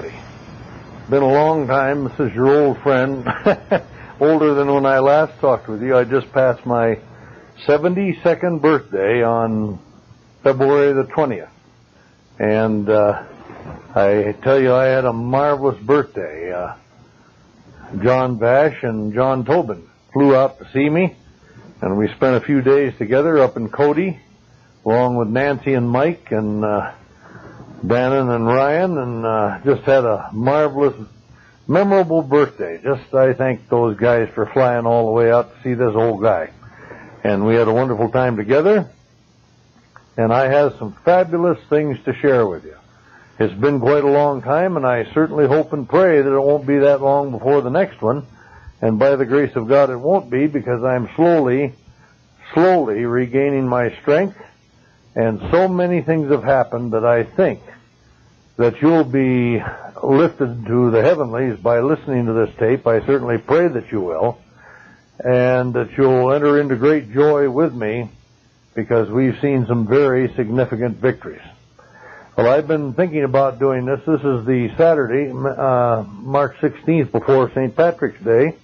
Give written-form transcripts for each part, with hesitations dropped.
everybody. Been a long time. This is your old friend, older than when I last talked with you. I just passed my 72nd birthday on February the 20th. And I tell you, I had a marvelous birthday. John Vash and John Tobin flew out to see me, and we spent a few days together up in Cody, along with Nancy and Mike and Bannon and Ryan, and just had a marvelous, memorable birthday. I thank those guys for flying all the way out to see this old guy. And we had a wonderful time together, and I have some fabulous things to share with you. It's been quite a long time, and I certainly hope and pray that it won't be that long before the next one. And by the grace of God, it won't be, because I'm slowly regaining my strength. And so many things have happened that I think that you'll be lifted to the heavenlies by listening to this tape. I certainly pray that you will, and that you'll enter into great joy with me, because we've seen some very significant victories. Well, I've been thinking about doing this. This is the Saturday, March 16th, before St. Patrick's Day.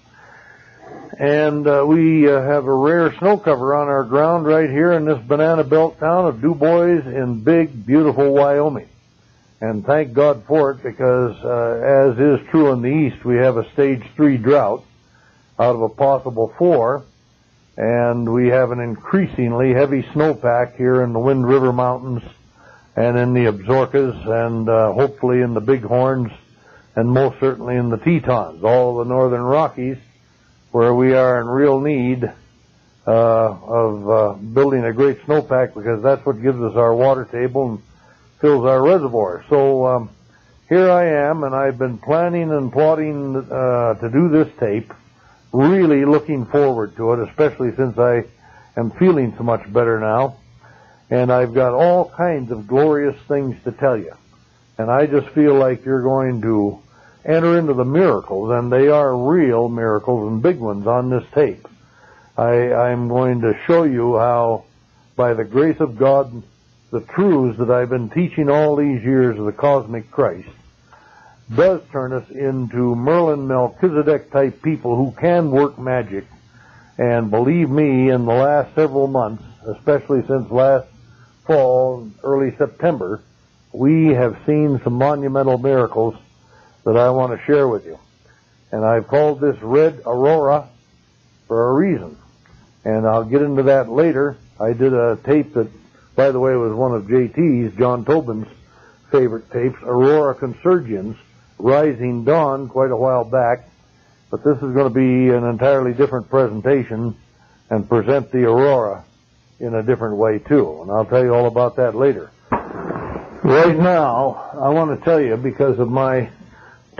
And we have a rare snow cover on our ground right here in this banana belt town of DuBois in big, beautiful Wyoming. And thank God for it, because as is true in the east, we have a stage 3 drought out of a possible 4. And we have an increasingly heavy snowpack here in the Wind River Mountains and in the Absarokas and hopefully in the Bighorns and most certainly in the Tetons, all the northern Rockies, where we are in real need of building a great snowpack, because that's what gives us our water table and fills our reservoir. So here I am, and I've been planning and plotting to do this tape, really looking forward to it, especially since I am feeling so much better now. And I've got all kinds of glorious things to tell you. And I just feel like you're going to enter into the miracles, and they are real miracles and big ones on this tape. I'm going to show you how, by the grace of God, the truths that I've been teaching all these years of the cosmic Christ does turn us into Merlin Melchizedek type people who can work magic. And believe me, in the last several months, especially since last fall, early September, we have seen some monumental miracles that I want to share with you. And I've called this Red Aurora for a reason. And I'll get into that later. I did a tape that, by the way, was one of JT's, John Tobin's, favorite tapes, Aurora Consurgens, Rising Dawn, quite a while back. But this is going to be an entirely different presentation and present the Aurora in a different way, too. And I'll tell you all about that later. Right now, I want to tell you, because of my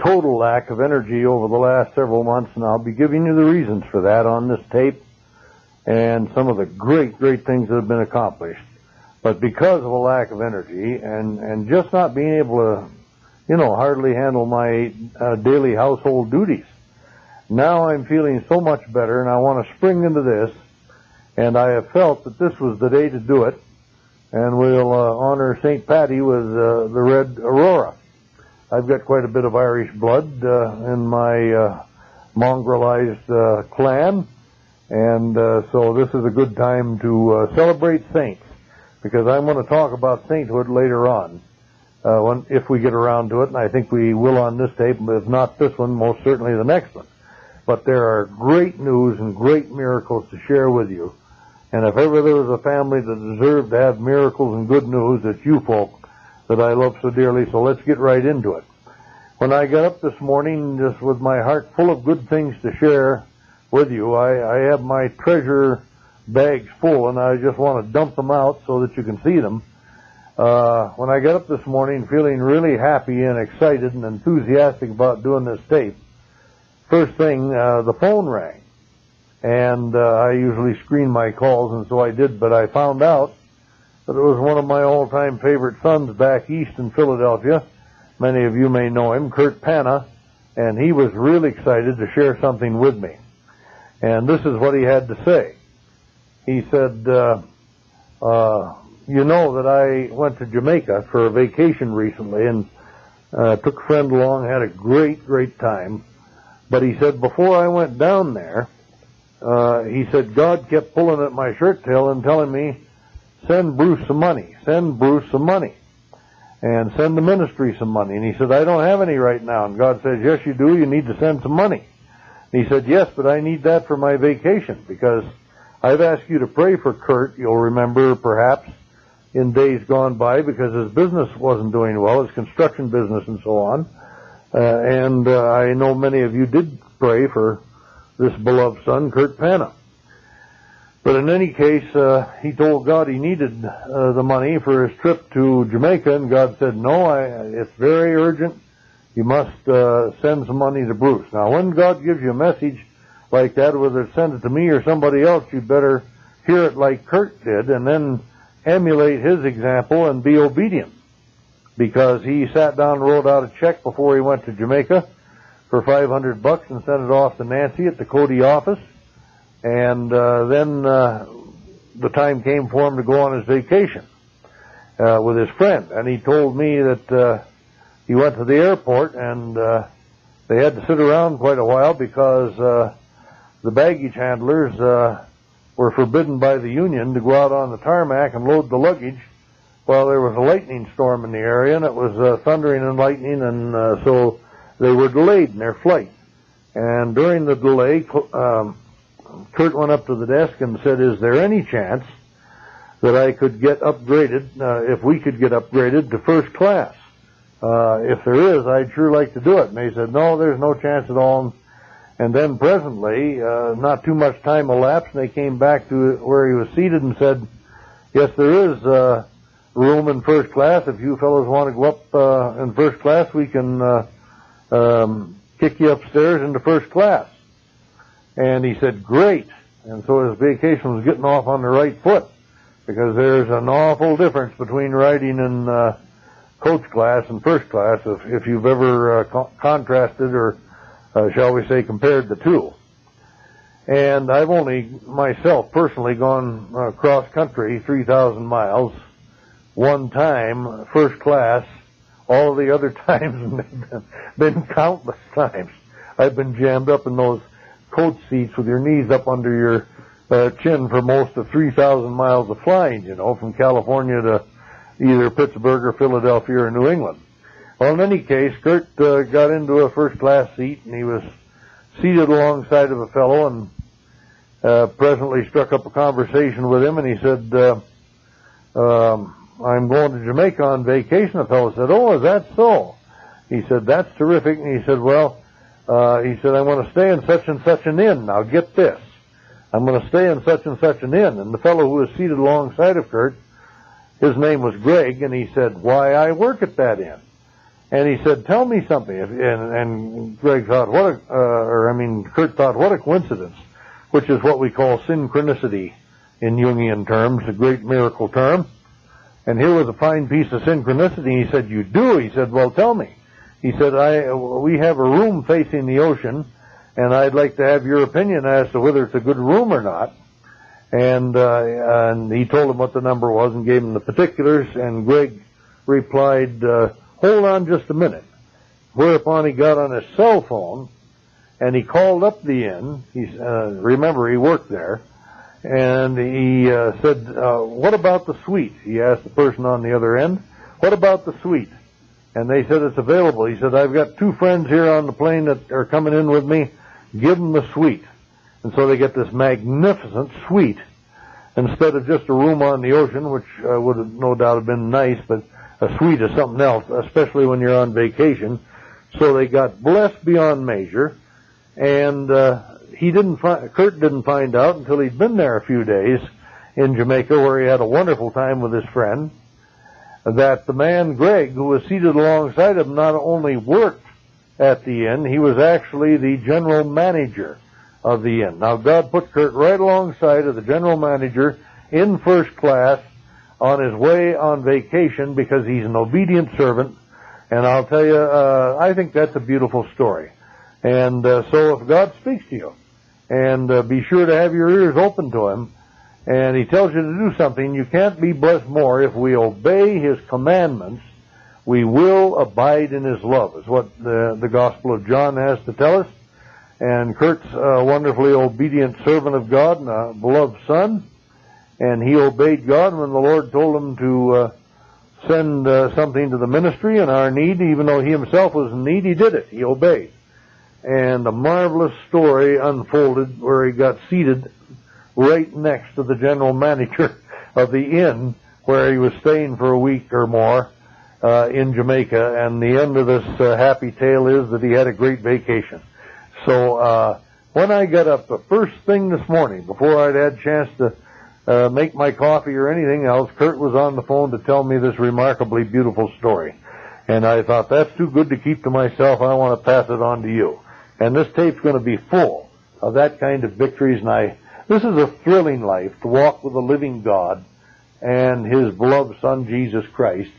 total lack of energy over the last several months, and I'll be giving you the reasons for that on this tape and some of the great things that have been accomplished. But because of a lack of energy and just not being able to, hardly handle my daily household duties, now I'm feeling so much better, and I want to spring into this, and I have felt that this was the day to do it, and we'll honor St. Patty with the Red Aurora. I've got quite a bit of Irish blood in my mongrelized clan, and so this is a good time to celebrate saints, because I'm going to talk about sainthood later on, if we get around to it, and I think we will on this tape, but if not this one, most certainly the next one. But there are great news and great miracles to share with you, and if ever there was a family that deserved to have miracles and good news, it's you folk that I love so dearly, so let's get right into it. When I got up this morning, just with my heart full of good things to share with you, I have my treasure bags full, and I just want to dump them out so that you can see them. When I got up this morning feeling really happy and excited and enthusiastic about doing this tape, first thing, the phone rang. And I usually screen my calls, and so I did, but I found out that it was one of my all-time favorite sons back east in Philadelphia. Many of you may know him, Kurt Panna, and he was really excited to share something with me. And this is what he had to say. He said, you know that I went to Jamaica for a vacation recently, and Took a friend along, had a great time. But he said, before I went down there, he said, God kept pulling at my shirt tail and telling me, send Bruce some money, send Bruce some money, and send the ministry some money. And he said, I don't have any right now. And God says, yes, you do. You need to send some money. And he said, yes, but I need that for my vacation, because I've asked you to pray for Kurt, you'll remember perhaps, in days gone by, because his business wasn't doing well, his construction business and so on. And I know many of you did pray for this beloved son, Kurt Panna. But in any case, he told God he needed the money for his trip to Jamaica, and God said, no, it's very urgent. You must send some money to Bruce. Now, when God gives you a message like that, whether it's send it to me or somebody else, you better hear it like Kurt did, and then emulate his example and be obedient. Because he sat down and wrote out a check before he went to Jamaica for $500 and sent it off to Nancy at the Cody office. And then the time came for him to go on his vacation with his friend. And he told me that he went to the airport and they had to sit around quite a while because the baggage handlers were forbidden by the union to go out on the tarmac and load the luggage. Well, there was a lightning storm in the area, and it was thundering and lightning, and so they were delayed in their flight. And during the delay, Kurt went up to the desk and said, is there any chance that I could get upgraded, if we could get upgraded to first class? If there is, I'd sure like to do it. And they said, no, there's no chance at all. And then presently, not too much time elapsed, and they came back to where he was seated and said, yes, there is room in first class. If you fellows want to go up in first class, we can kick you upstairs into first class. And he said, great. And so his vacation was getting off on the right foot, because there's an awful difference between riding in coach class and first class, if you've ever contrasted or, shall we say, compared the two. And I've only myself personally gone cross country 3,000 miles one time, first class. All of the other times have been countless times. I've been jammed up in those coach seats with your knees up under your chin for most of 3,000 miles of flying, from California to either Pittsburgh or Philadelphia or New England. Well, in any case, Kurt got into a first class seat, and he was seated alongside of a fellow, and presently struck up a conversation with him, and he said, I'm going to Jamaica on vacation. The fellow said, oh, is that so? He said, that's terrific. And he said, well, he said, I want to stay in such and such an inn. Now get this. I'm going to stay in such and such an inn. And the fellow who was seated alongside of Kurt, his name was Greg, and he said, why, I work at that inn. And he said, tell me something. And Greg thought, Kurt thought, what a coincidence, which is what we call synchronicity in Jungian terms, a great miracle term. And here was a fine piece of synchronicity. He said, you do? He said, well, tell me. He said, we have a room facing the ocean, and I'd like to have your opinion as to whether it's a good room or not. And he told him what the number was and gave him the particulars, and Greg replied, hold on just a minute. Whereupon he got on his cell phone, and he called up the inn. Remember, he worked there. And he said, what about the suite? He asked the person on the other end, what about the suite? And they said, it's available. He said, I've got two friends here on the plane that are coming in with me. Give them the suite. And so they get this magnificent suite instead of just a room on the ocean, which would have no doubt have been nice, but a suite is something else, especially when you're on vacation. So they got blessed beyond measure, and Kurt didn't find out until he'd been there a few days in Jamaica, where he had a wonderful time with his friend, that the man, Greg, who was seated alongside him, not only worked at the inn, he was actually the general manager of the inn. Now, God put Kurt right alongside of the general manager in first class on his way on vacation because he's an obedient servant. And I'll tell you, I think that's a beautiful story. And so if God speaks to you, and be sure to have your ears open to him, and he tells you to do something, you can't be blessed more if we obey his commandments we will abide in his love, is what the Gospel of John has to tell us. And Kurt's a wonderfully obedient servant of God and a beloved son, and he obeyed God when the Lord told him to send something to the ministry in our need. Even though he himself was in need, he did it. He obeyed. And a marvelous story unfolded where he got seated right next to the general manager of the inn where he was staying for a week or more in Jamaica. And the end of this happy tale is that he had a great vacation. So when I got up the first thing this morning, before I'd had a chance to make my coffee or anything else, Kurt was on the phone to tell me this remarkably beautiful story. And I thought, that's too good to keep to myself. I want to pass it on to you. And this tape's going to be full of that kind of victories. And this is a thrilling life, to walk with the living God and his beloved Son, Jesus Christ,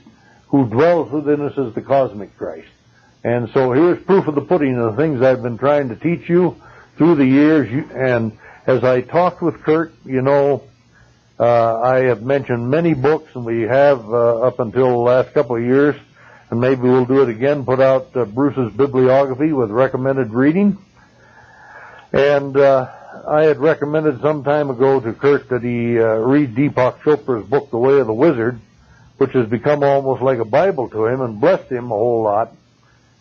who dwells within us as the cosmic Christ. And so here's proof of the pudding of the things I've been trying to teach you through the years. And as I talked with Kurt, I have mentioned many books, and we have up until the last couple of years, and maybe we'll do it again, put out Bruce's bibliography with recommended reading. And I had recommended some time ago to Kurt that he read Deepak Chopra's book, The Way of the Wizard, which has become almost like a Bible to him and blessed him a whole lot.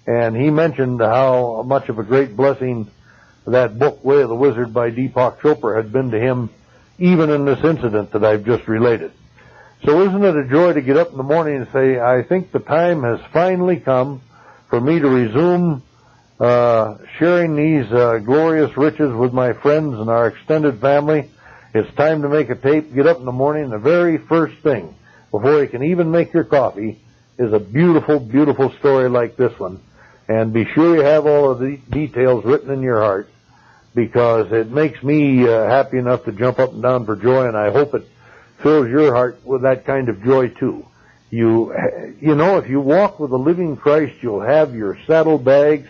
And he mentioned how much of a great blessing that book, Way of the Wizard by Deepak Chopra, had been to him, even in this incident that I've just related. So isn't it a joy to get up in the morning and say, I think the time has finally come for me to resume sharing these glorious riches with my friends and our extended family. It's time to make a tape. Get up in the morning, and the very first thing, before you can even make your coffee, is a beautiful, beautiful story like this one. And be sure you have all of the details written in your heart, because it makes me happy enough to jump up and down for joy, and I hope it fills your heart with that kind of joy too. If you walk with the living Christ, you'll have your saddlebags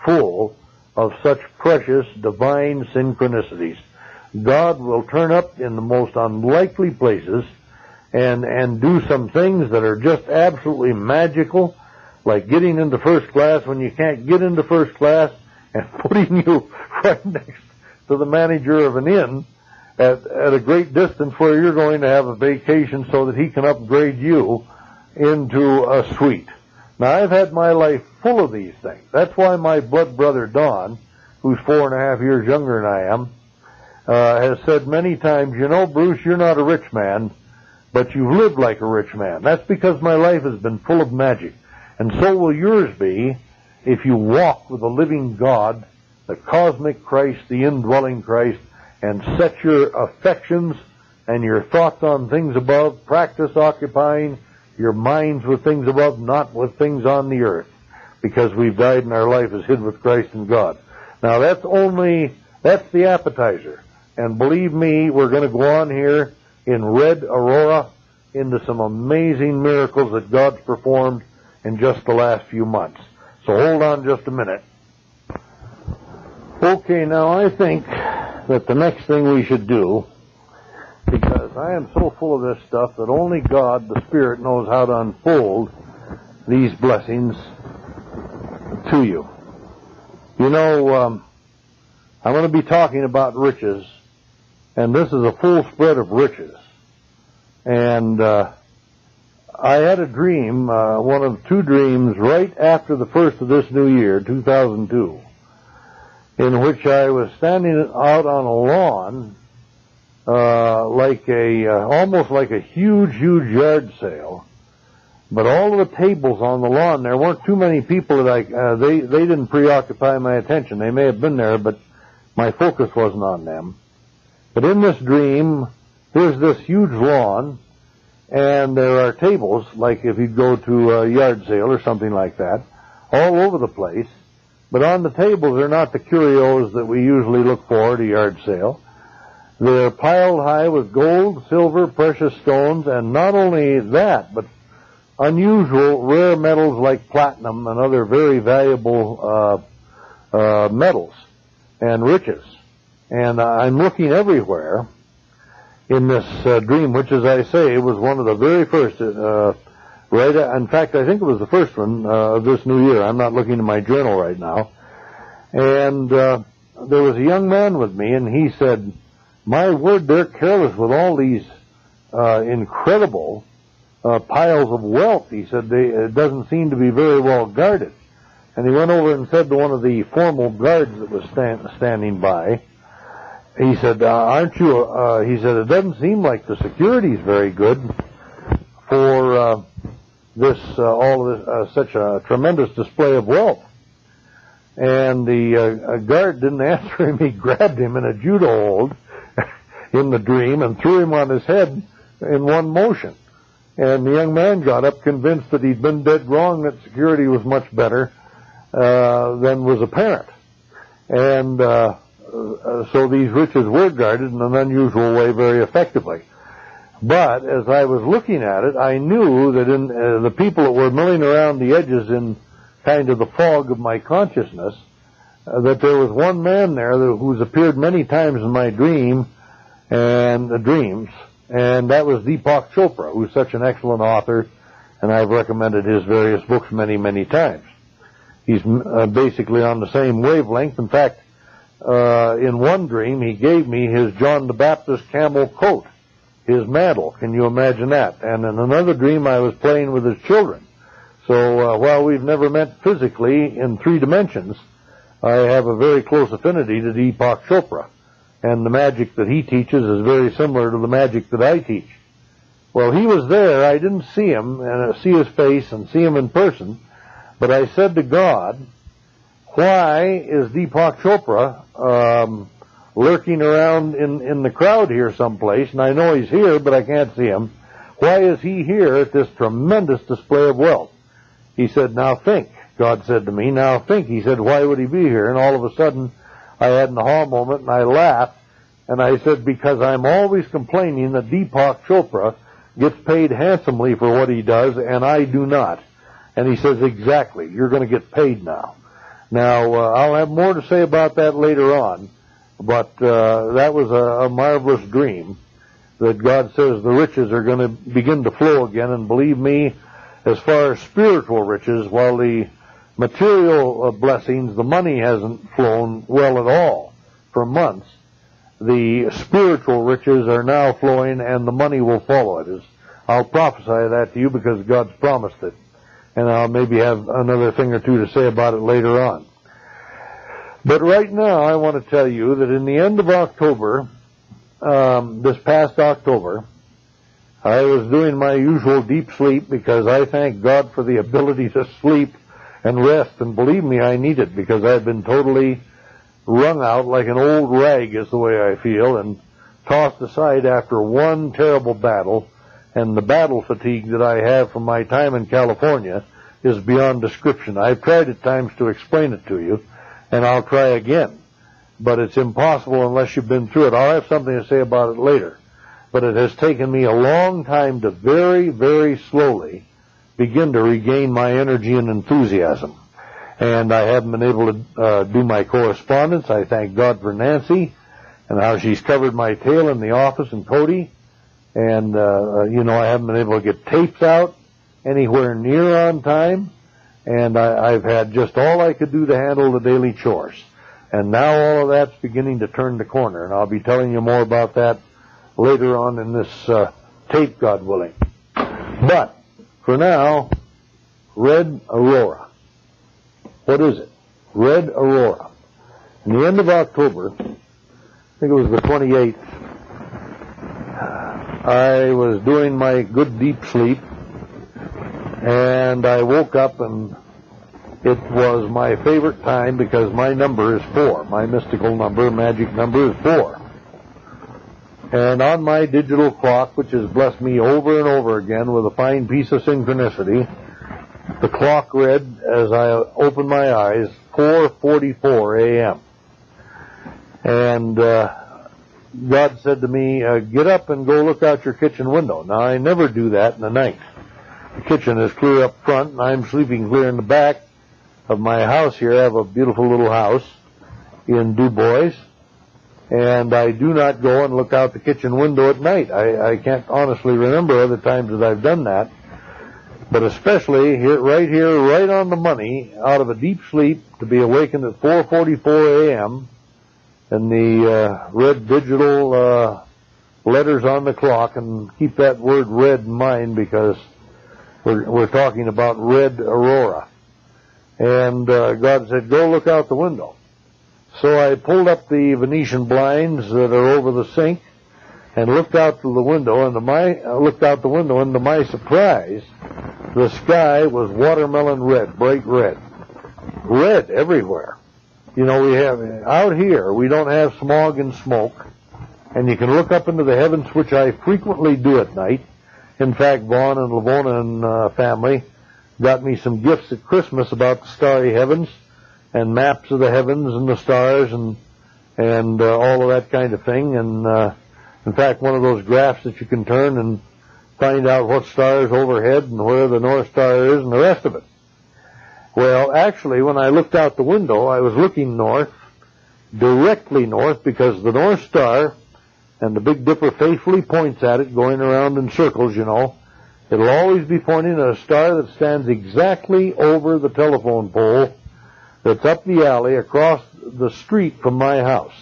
full of such precious divine synchronicities. God will turn up in the most unlikely places and do some things that are just absolutely magical, like getting into first class when you can't get into first class, and putting you right next to the manager of an inn at a great distance where you're going to have a vacation so that he can upgrade you into a suite. Now, I've had my life full of these things. That's why my blood brother Don, who's 4.5 years younger than I am, has said many times, Bruce, you're not a rich man, but you've lived like a rich man. That's because my life has been full of magic. And so will yours be if you walk with the living God, the cosmic Christ, the indwelling Christ, and set your affections and your thoughts on things above. Practice occupying your minds with things above, not with things on the earth, because we've died and our life is hid with Christ in God. Now that's the appetizer. And believe me, we're going to go on here in red Aurora into some amazing miracles that God's performed in just the last few months. So hold on just a minute. Okay, now I think that the next thing we should do, because I am so full of this stuff that only God, the Spirit, knows how to unfold these blessings to you. I'm going to be talking about riches, and this is a full spread of riches. And I had a dream, one of two dreams, right after the first of this new year, 2002, in which I was standing out on a lawn, almost like a huge yard sale. But all of the tables on the lawn, there weren't too many people that they didn't preoccupy my attention. They may have been there, but my focus wasn't on them. But in this dream, here's this huge lawn, and there are tables, like if you'd go to a yard sale or something like that, all over the place. But on the tables are not the curios that we usually look for at a yard sale. They're piled high with gold, silver, precious stones, and not only that, but unusual, rare metals like platinum and other very valuable metals and riches. And I'm looking everywhere in this dream, which, as I say, was one of the very first right? In fact, I think it was the first one of this new year. I'm not looking in my journal right now. And there was a young man with me, and he said, "My word, they're careless with all these incredible piles of wealth." He said, it doesn't seem to be very well guarded. And he went over and said to one of the formal guards that was standing by, he said, "Aren't you?" He said, "It doesn't seem like the security's very good for such a tremendous display of wealth." And the guard didn't answer him. He grabbed him in a judo hold in the dream and threw him on his head in one motion. And the young man got up convinced that he'd been dead wrong, that security was much better than was apparent. And so these riches were guarded in an unusual way very effectively. But as I was looking at it, I knew that in the people that were milling around the edges in kind of the fog of my consciousness, that there was one man there who's appeared many times in my dreams, and that was Deepak Chopra, who's such an excellent author, and I've recommended his various books many, many times. He's basically on the same wavelength. In fact, in one dream, he gave me his John the Baptist camel coat, his mantle. Can you imagine that? And in another dream, I was playing with his children. So while we've never met physically in 3 dimensions, I have a very close affinity to Deepak Chopra. And the magic that he teaches is very similar to the magic that I teach. Well, he was there. I didn't see him, and see his face and see him in person. But I said to God, "Why is Deepak Chopra lurking around in the crowd here someplace? And I know he's here, but I can't see him. Why is he here at this tremendous display of wealth?" He said, "Now think." God said to me, "Now think." He said, "Why would he be here?" And all of a sudden, I had an aha moment, and I laughed. And I said, "Because I'm always complaining that Deepak Chopra gets paid handsomely for what he does, and I do not." And he says, "Exactly. You're going to get paid now." Now, I'll have more to say about that later on, but that was a marvelous dream, that God says the riches are going to begin to flow again. And believe me, as far as spiritual riches, while the material blessings, the money hasn't flown well at all for months, the spiritual riches are now flowing, and the money will follow it. I'll prophesy that to you because God's promised it. And I'll maybe have another thing or two to say about it later on. But right now, I want to tell you that in the end of October, this past October, I was doing my usual deep sleep, because I thank God for the ability to sleep and rest. And believe me, I need it, because I've been totally wrung out like an old rag is the way I feel, and tossed aside after one terrible battle. And the battle fatigue that I have from my time in California is beyond description. I've tried at times to explain it to you, and I'll try again. But it's impossible unless you've been through it. I'll have something to say about it later. But it has taken me a long time to very, very slowly begin to regain my energy and enthusiasm. And I haven't been able to do my correspondence. I thank God for Nancy and how she's covered my tail in the office, and Cody. And, I haven't been able to get tapes out anywhere near on time. And I've had just all I could do to handle the daily chores. And now all of that's beginning to turn the corner. And I'll be telling you more about that later on in this tape, God willing. But, for now, Red Aurora. What is it? Red Aurora. In the end of October, I think it was the 28th, I was doing my good deep sleep, and I woke up, and it was my favorite time, because my number is 4. My mystical number, magic number, is 4. And on my digital clock, which has blessed me over and over again with a fine piece of synchronicity, the clock read, as I opened my eyes, 4:44 a.m. And God said to me, "Get up and go look out your kitchen window." Now, I never do that in the night. The kitchen is clear up front, and I'm sleeping clear in the back of my house here. I have a beautiful little house in DuBois, and I do not go and look out the kitchen window at night. I can't honestly remember other times that I've done that. but especially right here, right on the money, out of a deep sleep, to be awakened at 4:44 a.m., and the red digital letters on the clock, and keep that word red in mind because we're talking about red aurora. And God said, go look out the window. So I pulled up the Venetian blinds that are over the sink and looked out the window, and to my surprise, the sky was watermelon red, bright red. Red everywhere. You know, out here, we don't have smog and smoke, and you can look up into the heavens, which I frequently do at night. In fact, Vaughn and Lavona and family got me some gifts at Christmas about the starry heavens and maps of the heavens and the stars and all of that kind of thing. And in fact, one of those graphs that you can turn and find out what stars overhead and where the North Star is and the rest of it. Well, actually, when I looked out the window, I was looking north, directly north, because the North Star, and the Big Dipper faithfully points at it, going around in circles, you know. It'll always be pointing at a star that stands exactly over the telephone pole that's up the alley across the street from my house.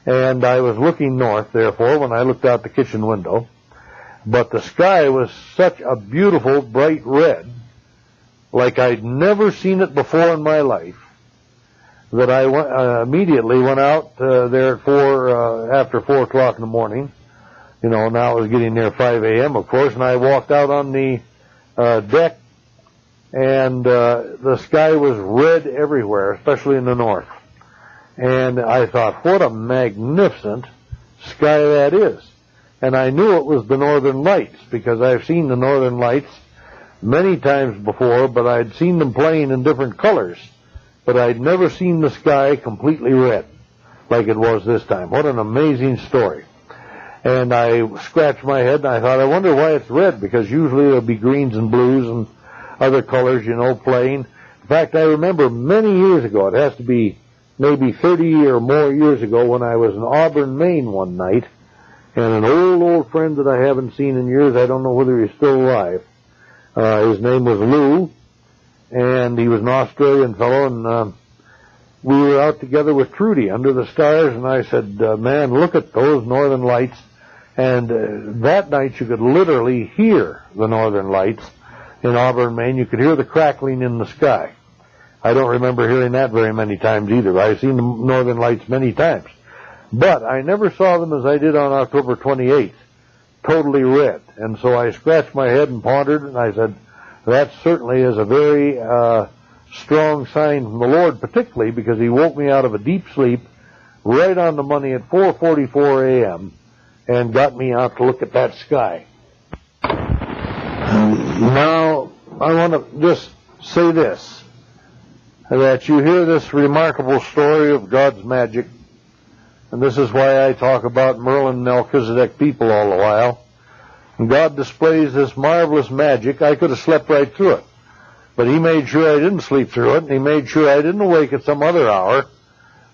And I was looking north, therefore, when I looked out the kitchen window. But the sky was such a beautiful, bright red, like I'd never seen it before in my life, that I immediately went out there at after 4 o'clock in the morning. You know, now it was getting near 5 a.m., of course, and I walked out on the deck, and the sky was red everywhere, especially in the north. And I thought, what a magnificent sky that is. And I knew it was the Northern Lights, because I've seen the Northern Lights many times before, but I'd seen them playing in different colors. But I'd never seen the sky completely red like it was this time. What an amazing story. And I scratched my head, and I thought, I wonder why it's red, because usually there'll be greens and blues and other colors, you know, playing. In fact, I remember many years ago, it has to be maybe 30 or more years ago, when I was in Auburn, Maine one night, and an old friend that I haven't seen in years, I don't know whether he's still alive, his name was Lou, and he was an Australian fellow, and we were out together with Trudy under the stars, and I said, man, look at those Northern Lights. And that night you could literally hear the Northern Lights in Auburn, Maine. You could hear the crackling in the sky. I don't remember hearing that very many times either. I've seen the Northern Lights many times. But I never saw them as I did on October 28th, totally red. And so I scratched my head and pondered, and I said, that certainly is a very strong sign from the Lord, particularly because he woke me out of a deep sleep right on the money at 4:44 a.m. and got me out to look at that sky. Now, I want to just say this, that you hear this remarkable story of God's magic, and this is why I talk about Merlin and Melchizedek people all the while. And God displays this marvelous magic. I could have slept right through it, but he made sure I didn't sleep through it, and he made sure I didn't awake at some other hour,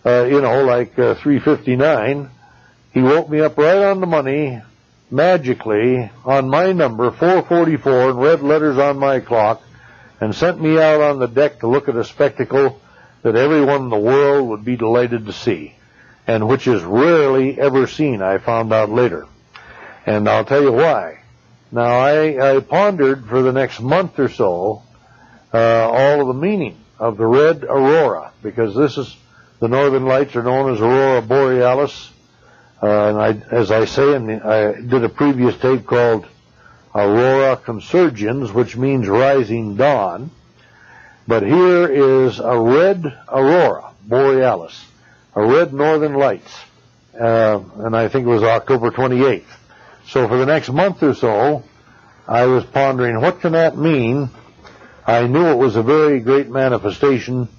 like 3:59. He woke me up right on the money, magically, on my number, 4:44, in red letters on my clock, and sent me out on the deck to look at a spectacle that everyone in the world would be delighted to see, and which is rarely ever seen, I found out later. And I'll tell you why. Now, I pondered for the next month or so all of the meaning of the red aurora, because the Northern Lights are known as Aurora Borealis. And as I say, I did a previous tape called Aurora Consurgens, which means rising dawn. But here is a red Aurora Borealis, a red Northern Lights, and I think it was October 28th. So for the next month or so, I was pondering, what can that mean? I knew it was a very great manifestation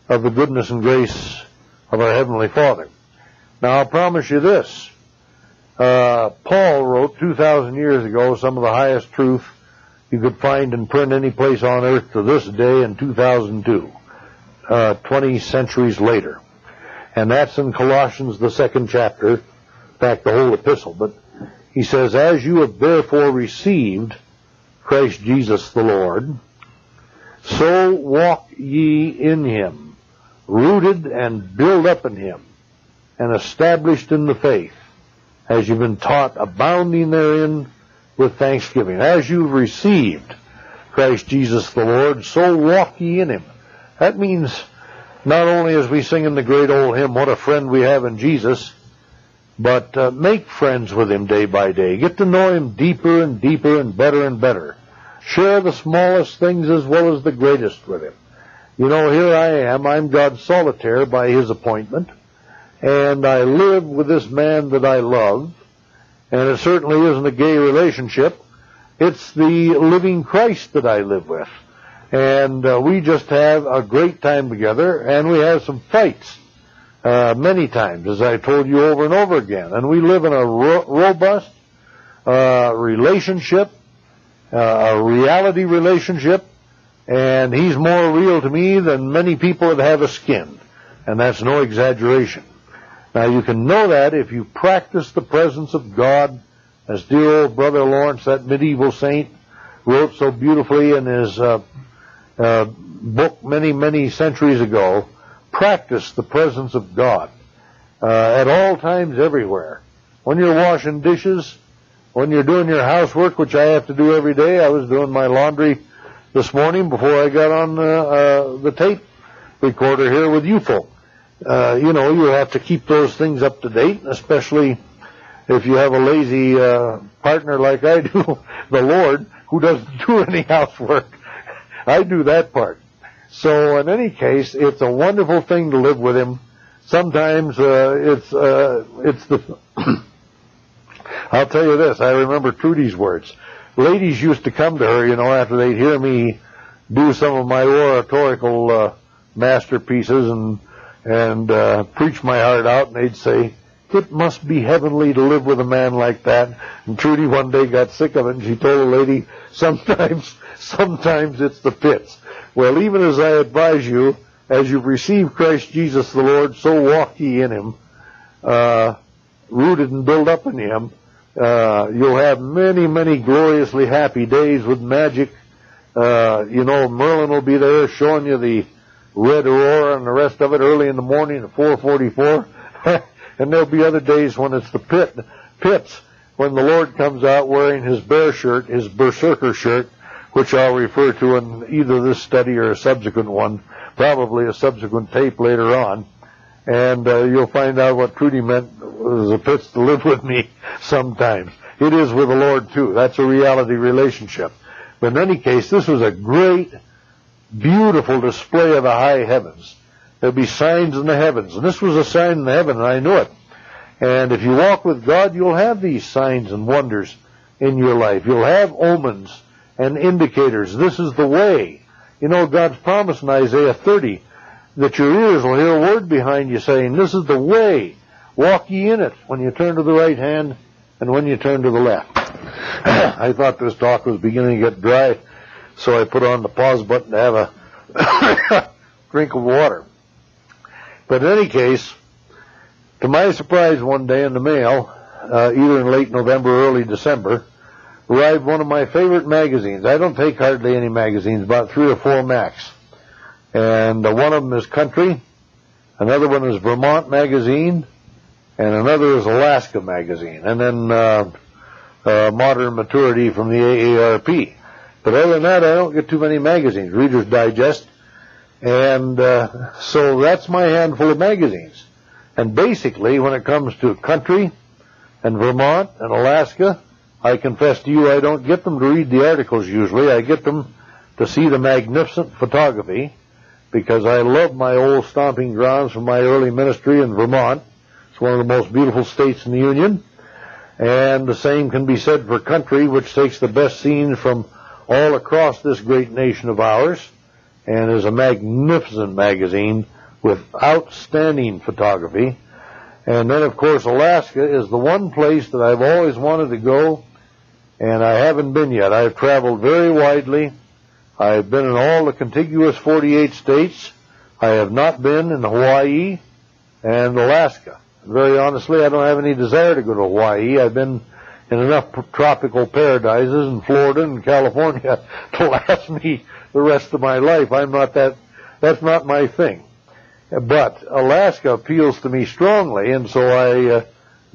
of the goodness and grace of our Heavenly Father. Now, I'll promise you this. Paul wrote 2,000 years ago some of the highest truth you could find in print any place on earth to this day in 2002, 20 centuries later. And that's in Colossians, the 2nd chapter, in fact, the whole epistle. But he says, as you have therefore received Christ Jesus the Lord, so walk ye in him, rooted and built up in him, and established in the faith, as you've been taught, abounding therein with thanksgiving. As you've received Christ Jesus the Lord, so walk ye in him. That means not only as we sing in the great old hymn, what a friend we have in Jesus, but make friends with him day by day. Get to know him deeper and deeper and better. Share the smallest things as well as the greatest with him. You know, here I am. I'm God's solitaire by his appointment, and I live with this man that I love, and it certainly isn't a gay relationship. It's the living Christ that I live with. And we just have a great time together, and we have some fights many times, as I told you over and over again. And we live in a robust relationship, a reality relationship, and he's more real to me than many people that have a skin. And that's no exaggeration. Now, you can know that if you practice the presence of God, as dear old Brother Lawrence, that medieval saint, wrote so beautifully in his book many centuries ago. Practice the presence of God at all times, everywhere. When you're washing dishes, when you're doing your housework, which I have to do every day. I was doing my laundry this morning before I got on the tape recorder here with you folk. You know, you have to keep those things up to date, especially if you have a lazy partner like I do, the Lord, who doesn't do any housework. I do that part. So in any case, it's a wonderful thing to live with him. Sometimes it's the I'll tell you this, I remember Trudy's words. Ladies used to come to her, you know, after they'd hear me do some of my oratorical masterpieces and preach my heart out, and they'd say, "It must be heavenly to live with a man like that." And Trudy one day got sick of it, and she told a lady, sometimes it's the pits. Well, even as I advise you, as you've received Christ Jesus the Lord, so walk ye in him, rooted and built up in him. You'll have many gloriously happy days with magic. You know, Merlin will be there showing you the red Aurora and the rest of it early in the morning at 4:44. And there'll be other days when it's the pits, when the Lord comes out wearing his bear shirt, his berserker shirt, which I'll refer to in either this study or a subsequent one, probably a subsequent tape later on. And you'll find out what Trudy meant was the pits to live with me sometimes. It is with the Lord, too. That's a reality relationship. But in any case, this was a great, beautiful display of the high heavens. There'll be signs in the heavens. And this was a sign in the heaven, and I knew it. And if you walk with God, you'll have these signs and wonders in your life. You'll have omens and indicators. This is the way. You know, God's promise in Isaiah 30 that your ears will hear a word behind you saying, "This is the way. Walk ye in it," when you turn to the right hand and when you turn to the left. I thought this talk was beginning to get dry, so I put on the pause button to have a drink of water. But in any case, to my surprise one day in the mail, either in late November or early December, arrived one of my favorite magazines. I don't take hardly any magazines, about 3 or 4 max. And one of them is Country, another one is Vermont Magazine, and another is Alaska Magazine, and then Modern Maturity from the AARP. But other than that, I don't get too many magazines, Reader's Digest. And so that's my handful of magazines. And basically, when it comes to Country and Vermont and Alaska, I confess to you I don't get them to read the articles usually. I get them to see the magnificent photography, because I love my old stomping grounds from my early ministry in Vermont. It's one of the most beautiful states in the Union. And the same can be said for Country, which takes the best scenes from all across this great nation of ours, and is a magnificent magazine with outstanding photography. And then, of course, Alaska is the one place that I've always wanted to go, and I haven't been yet. I've traveled very widely. I've been in all the contiguous 48 states. I have not been in Hawaii and Alaska. Very honestly, I don't have any desire to go to Hawaii. I've been in enough tropical paradises in Florida and California to last me the rest of my life. That's not my thing. But Alaska appeals to me strongly, and so I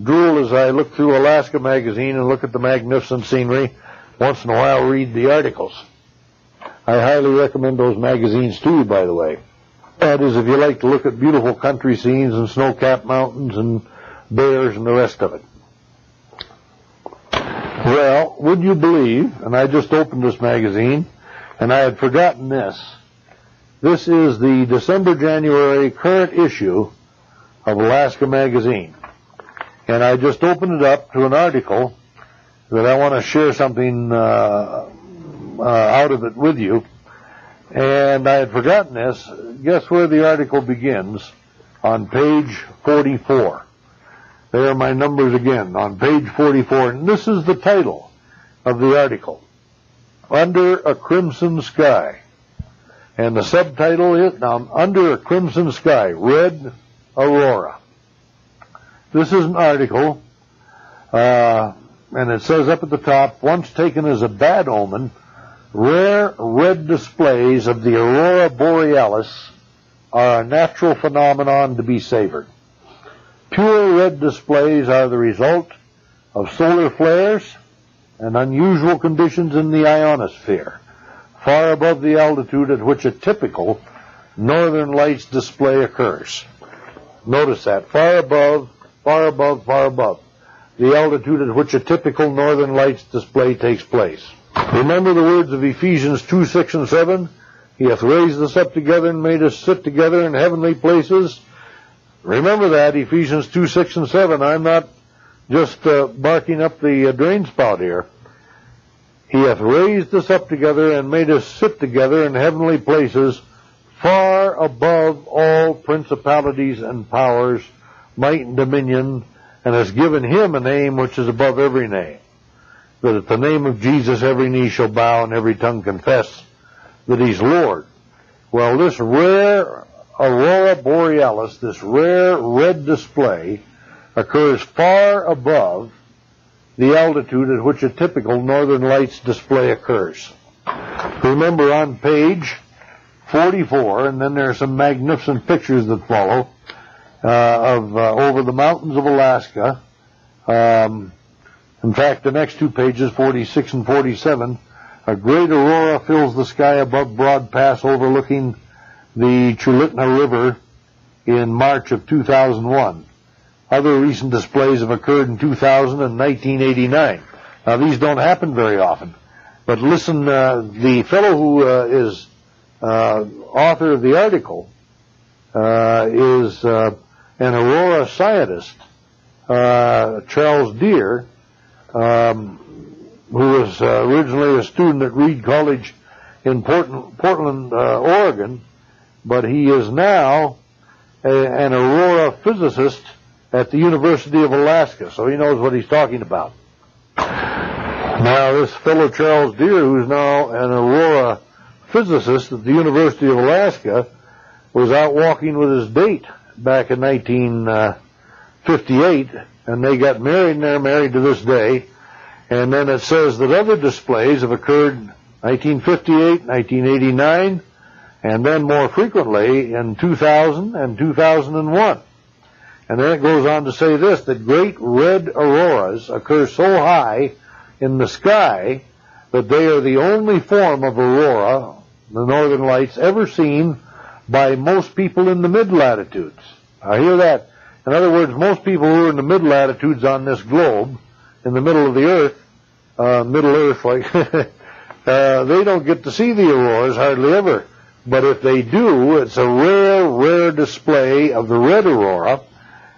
drool as I look through Alaska Magazine and look at the magnificent scenery. Once in a while read the articles. I highly recommend those magazines to you, by the way. That is, if you like to look at beautiful country scenes and snow-capped mountains and bears and the rest of it. Well, would you believe, and I just opened this magazine, and I had forgotten this. This is the December-January current issue of Alaska Magazine. And I just opened it up to an article that I want to share something out of it with you. And I had forgotten this. Guess where the article begins? On page 44. There are my numbers again, on page 44. And this is the title of the article, Under a Crimson Sky. And the subtitle is, now, Under a Crimson Sky, Red Aurora. This is an article, and it says up at the top, once taken as a bad omen, rare red displays of the Aurora Borealis are a natural phenomenon to be savored. Pure red displays are the result of solar flares and unusual conditions in the ionosphere, far above the altitude at which a typical northern lights display occurs. Notice that, far above the altitude at which a typical northern lights display takes place. Remember the words of Ephesians 2:6 and 7? He hath raised us up together and made us sit together in heavenly places. Remember that, Ephesians 2:6 and 7. I'm not just barking up the drain spout here. He hath raised us up together and made us sit together in heavenly places, far above all principalities and powers, might and dominion, and has given him a name which is above every name, that at the name of Jesus every knee shall bow and every tongue confess that he's Lord. Well, this rare Aurora Borealis, this rare red display, occurs far above the altitude at which a typical northern lights display occurs. Remember, on page 44, and then there are some magnificent pictures that follow, of over the mountains of Alaska. In fact, the next two pages, 46 and 47, a great aurora fills the sky above Broad Pass overlooking the Chulitna River in March of 2001. Other recent displays have occurred in 2000 and 1989. Now, these don't happen very often. But listen, the fellow who is author of the article is an aurora scientist, Charles Deere, who was originally a student at Reed College in Portland, Oregon, but he is now an aurora physicist at the University of Alaska, so he knows what he's talking about. Now, this fellow Charles Deere, who's now an aurora physicist at the University of Alaska, was out walking with his date back in 1958, and they got married, and they're married to this day. And then it says that other displays have occurred in 1958, 1989, and then more frequently in 2000 and 2001. And then it goes on to say this, that great red auroras occur so high in the sky that they are the only form of aurora, the northern lights, ever seen by most people in the mid-latitudes. I hear that. In other words, most people who are in the mid-latitudes on this globe, in the middle of the earth, Middle Earth, like, they don't get to see the auroras hardly ever. But if they do, it's a rare display of the red aurora.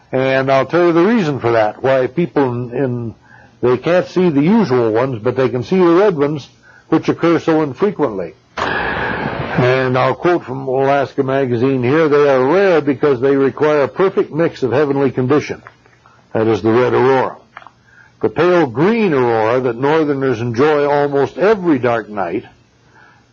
And I'll tell you the reason for that, why people they can't see the usual ones, but they can see the red ones, which occur so infrequently. And I'll quote from Alaska Magazine here, they are rare because they require a perfect mix of heavenly condition. That is the red aurora. The pale green aurora that northerners enjoy almost every dark night,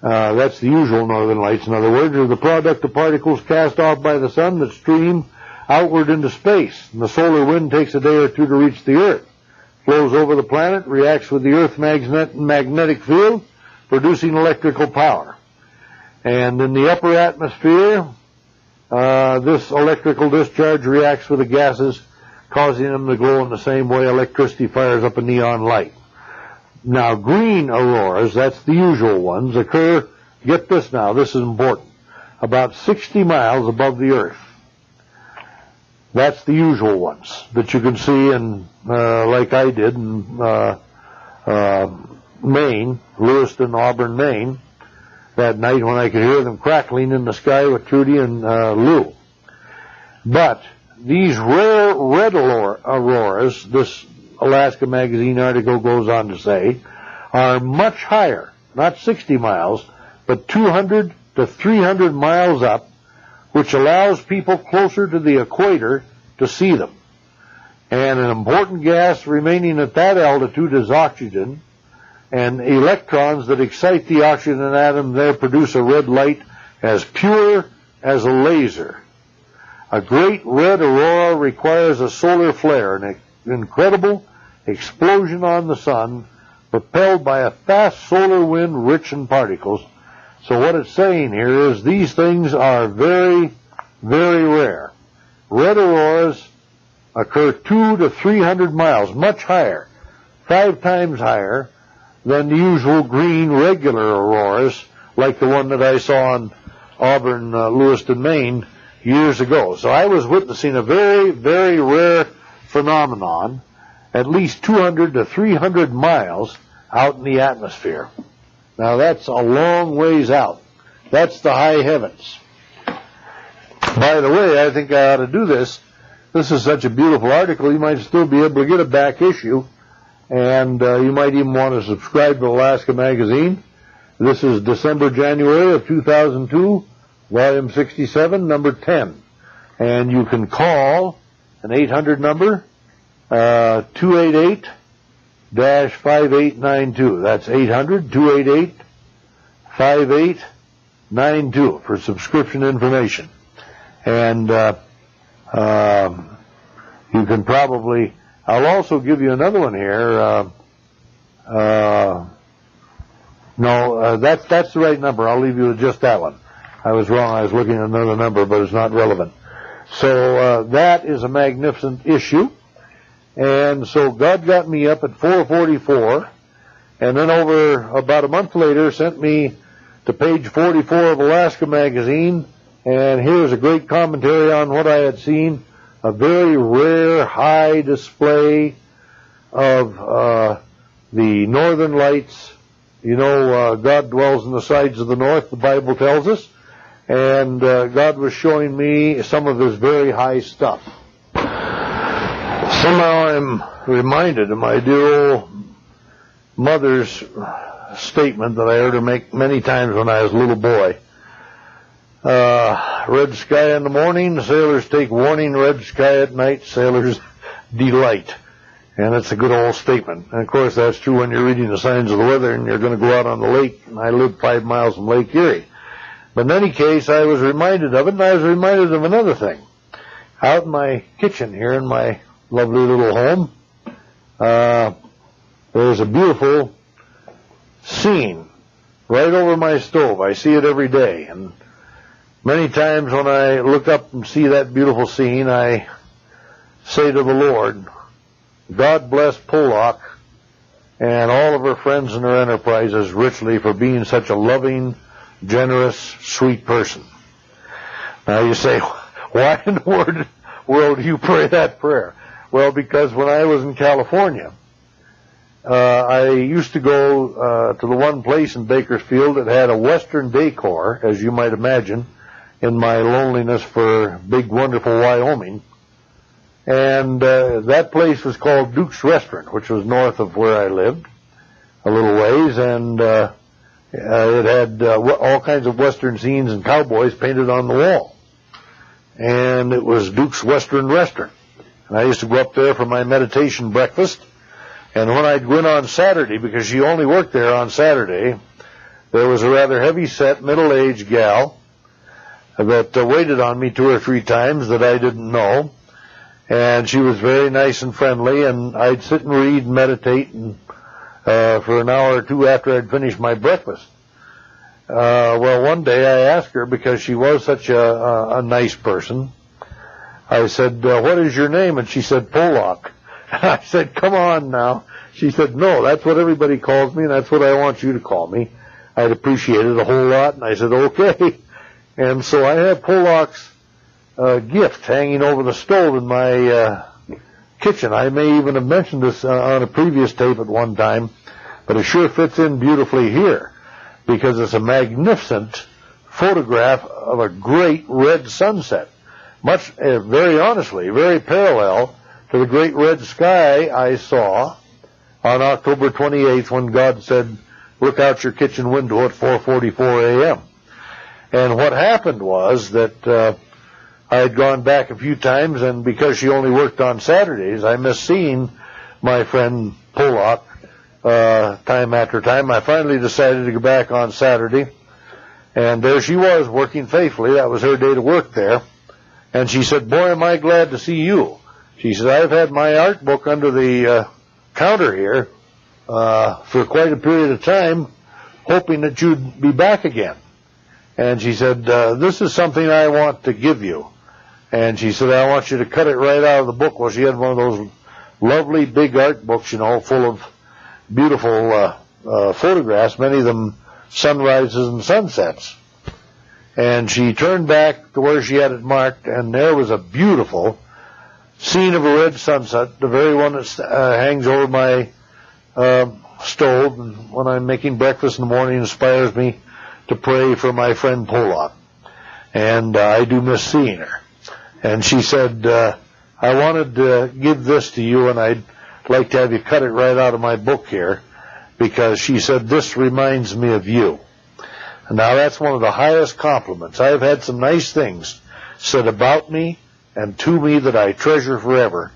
that's the usual northern lights, in other words, are the product of particles cast off by the sun that stream outward into space, and the solar wind takes a day or two to reach the earth. flows over the planet, reacts with the Earth's magnetic field, producing electrical power. And in the upper atmosphere, this electrical discharge reacts with the gases, causing them to glow in the same way electricity fires up a neon light. Now, green auroras, that's the usual ones, occur, get this now, this is important, about 60 miles above the Earth. That's the usual ones that you can see in, like I did in Maine, Lewiston, Auburn, Maine, that night when I could hear them crackling in the sky with Trudy and Lou. But these rare red auroras, this Alaska Magazine article goes on to say, are much higher, not 60 miles, but 200 to 300 miles up, which allows people closer to the equator to see them. And an important gas remaining at that altitude is oxygen, and electrons that excite the oxygen atom there produce a red light as pure as a laser. A great red aurora requires a solar flare, an incredible explosion on the sun, propelled by a fast solar wind rich in particles. So what it's saying here is these things are very, very rare. Red auroras occur 200 to 300 miles, much higher, 5 times higher than the usual green regular auroras, like the one that I saw in Auburn, Lewiston, Maine, years ago. So I was witnessing a very, very rare phenomenon, at least 200 to 300 miles out in the atmosphere. Now that's a long ways out. That's the high heavens. By the way, I think I ought to do this. This is such a beautiful article, you might still be able to get a back issue, and you might even want to subscribe to Alaska Magazine. This is December, January of 2002, volume 67, number 10. And you can call an 800 number, 288-5892. That's 800-288-5892 for subscription information. And you can probably, I'll also give you another one here. That's the right number. I'll leave you with just that one. I was wrong. I was looking at another number, but it's not relevant. So that is a magnificent issue. And so God got me up at 4:44, and then over about a month later sent me to page 44 of Alaska Magazine, and here's a great commentary on what I had seen, a very rare high display of the northern lights. You know, God dwells in the sides of the north, the Bible tells us, and God was showing me some of his very high stuff. Somehow I'm reminded of my dear old mother's statement that I heard her make many times when I was a little boy. Red sky in the morning, sailors take warning, red sky at night, sailors delight. And it's a good old statement. And of course that's true when you're reading the signs of the weather and you're going to go out on the lake, and I live 5 miles from Lake Erie. But in any case, I was reminded of it, and I was reminded of another thing. Out in my kitchen here in my lovely little home, there's a beautiful scene right over my stove. I see it every day, and many times when I look up and see that beautiful scene, I say to the Lord, God bless Pollock and all of her friends and her enterprises richly for being such a loving, generous, sweet person. Now you say, why in the world do you pray that prayer? Well, because when I was in California, I used to go to the one place in Bakersfield that had a Western decor, as you might imagine, in my loneliness for big, wonderful Wyoming. And that place was called Duke's Restaurant, which was north of where I lived, a little ways, and it had all kinds of Western scenes and cowboys painted on the wall. And it was Duke's Western Restaurant. And I used to go up there for my meditation breakfast. And when I'd go in on Saturday, because she only worked there on Saturday, there was a rather heavy-set, middle-aged gal that waited on me 2 or 3 times that I didn't know. And she was very nice and friendly, and I'd sit and read and meditate and, for an hour or two after I'd finished my breakfast. Well, one day I asked her, because she was such a nice person, I said, what is your name? And she said, Pollock. I said, come on now. She said, no, that's what everybody calls me, and that's what I want you to call me. I'd appreciate it a whole lot, and I said, okay. And so I have Pollock's gift hanging over the stove in my kitchen. I may even have mentioned this on a previous tape at one time, but it sure fits in beautifully here, because it's a magnificent photograph of a great red sunset. Much, very honestly, very parallel to the great red sky I saw on October 28th when God said, look out your kitchen window at 4:44 a.m. And what happened was that I had gone back a few times, and because she only worked on Saturdays, I missed seeing my friend Pollock time after time. I finally decided to go back on Saturday, and there she was working faithfully. That was her day to work there. And she said, boy, am I glad to see you. She said, I've had my art book under the counter here for quite a period of time, hoping that you'd be back again. And she said, this is something I want to give you. And she said, I want you to cut it right out of the book. Well, she had one of those lovely big art books, you know, full of beautiful photographs, many of them sunrises and sunsets. And she turned back to where she had it marked, and there was a beautiful scene of a red sunset, the very one that hangs over my stove, and when I'm making breakfast in the morning, inspires me to pray for my friend Pollock. And I do miss seeing her. And she said, I wanted to give this to you, and I'd like to have you cut it right out of my book here, because she said, this reminds me of you. And now that's one of the highest compliments. I've had some nice things said about me and to me that I treasure forever,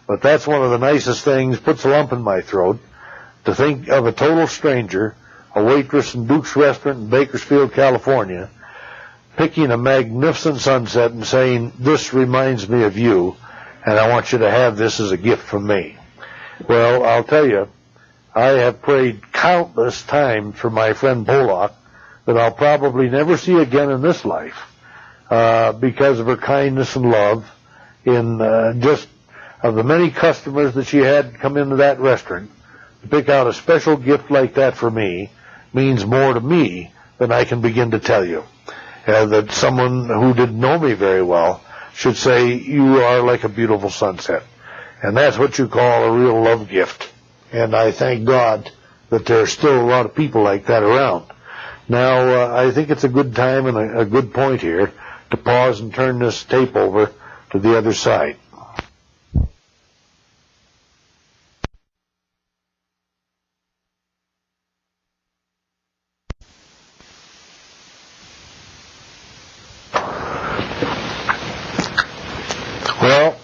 but that's one of the nicest things, puts a lump in my throat, to think of a total stranger, a waitress in Duke's Restaurant in Bakersfield, California, picking a magnificent sunset and saying, this reminds me of you, and I want you to have this as a gift from me. Well, I'll tell you, I have prayed countless times for my friend Pollock that I'll probably never see again in this life, because of her kindness and love in just of the many customers that she had come into that restaurant. To pick out a special gift like that for me means more to me than I can begin to tell you. That someone who didn't know me very well should say, you are like a beautiful sunset. And that's what you call a real love gift. And I thank God that there are still a lot of people like that around. Now, I think it's a good time and a good point here to pause and turn this tape over to the other side. Well,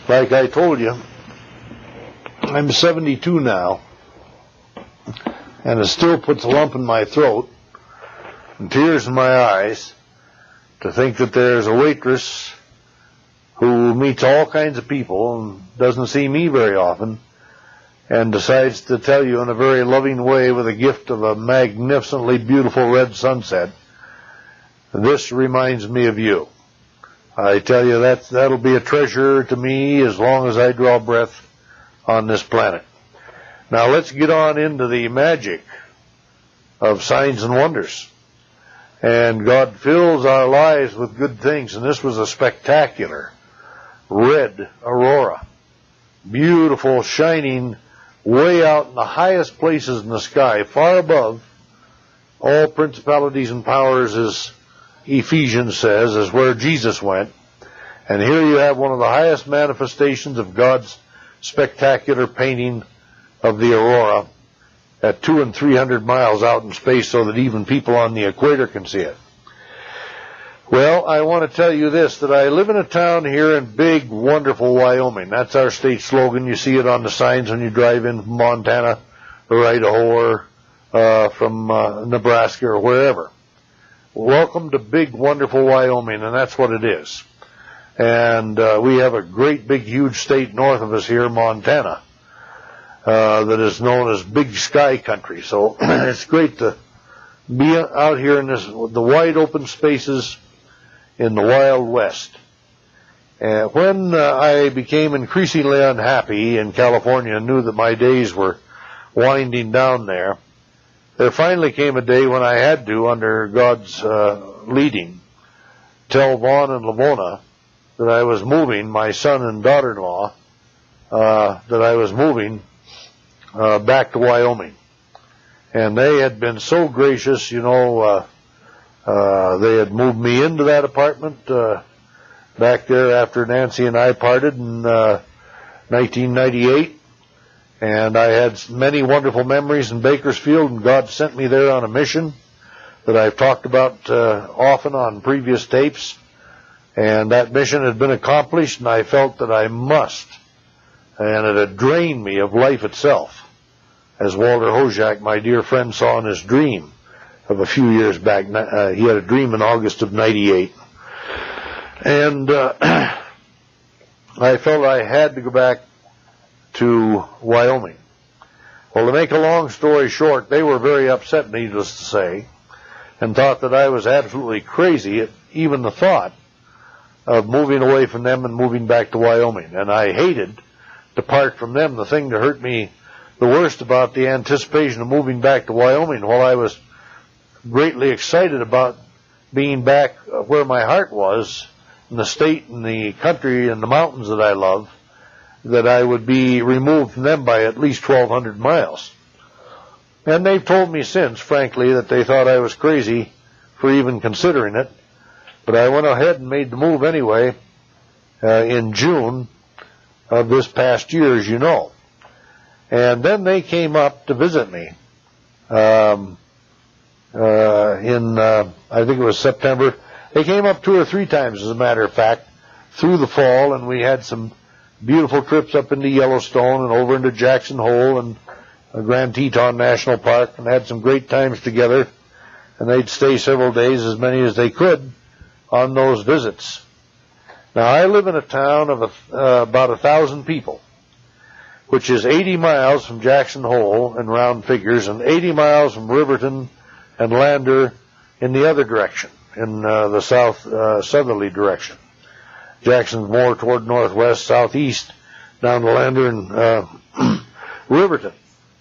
like I told you, I'm 72 now, and it still puts a lump in my throat and tears in my eyes to think that there's a waitress who meets all kinds of people and doesn't see me very often and decides to tell you in a very loving way with a gift of a magnificently beautiful red sunset, this reminds me of you. I tell you, that'll be a treasure to me as long as I draw breath on this planet. Now let's get on into the magic of signs and wonders. And God fills our lives with good things, and this was a spectacular red aurora. Beautiful, shining way out in the highest places in the sky, far above all principalities and powers, as Ephesians says, is where Jesus went. And here you have one of the highest manifestations of God's spectacular painting of the aurora at 200 and 300 miles out in space, so that even people on the equator can see it. Well, I want to tell you this, that I live in a town here in big, wonderful Wyoming. That's our state slogan. You see it on the signs when you drive in from Montana or Idaho or from Nebraska or wherever. Welcome to big, wonderful Wyoming, and that's what it is. And we have a great, big, huge state north of us here, Montana, that is known as Big Sky Country. So it's great to be out here in the wide open spaces in the Wild West. When I became increasingly unhappy in California and knew that my days were winding down there finally came a day when I had to, under God's leading, tell Vaughn and Lavona that I was moving, my son and daughter-in-law, that I was moving back to Wyoming. And they had been so gracious, they had moved me into that apartment back there after Nancy and I parted in 1998. And I had many wonderful memories in Bakersfield, and God sent me there on a mission that I've talked about often on previous tapes. And that mission had been accomplished, and I felt that I must. And it had drained me of life itself, as Walter Hojak, my dear friend, saw in his dream of a few years back. He had a dream in August of '98. And I felt I had to go back to Wyoming. Well, to make a long story short, they were very upset, needless to say, and thought that I was absolutely crazy at even the thought of moving away from them and moving back to Wyoming. And I hated to part from them. The thing that hurt me the worst about the anticipation of moving back to Wyoming, while I was greatly excited about being back where my heart was, in the state and the country and the mountains that I love, that I would be removed from them by at least 1,200 miles. And they've told me since, frankly, that they thought I was crazy for even considering it. But I went ahead and made the move anyway in June of this past year, as you know. And then they came up to visit me I think it was September. They came up 2 or 3 times, as a matter of fact, through the fall, and we had some beautiful trips up into Yellowstone and over into Jackson Hole and Grand Teton National Park, and had some great times together. And they'd stay several days, as many as they could, on those visits. Now, I live in a town of about 1,000 people, which is 80 miles from Jackson Hole in round figures, and 80 miles from Riverton and Lander in the other direction, in the southerly direction. Jackson's more toward northwest, southeast, down to Lander and Riverton.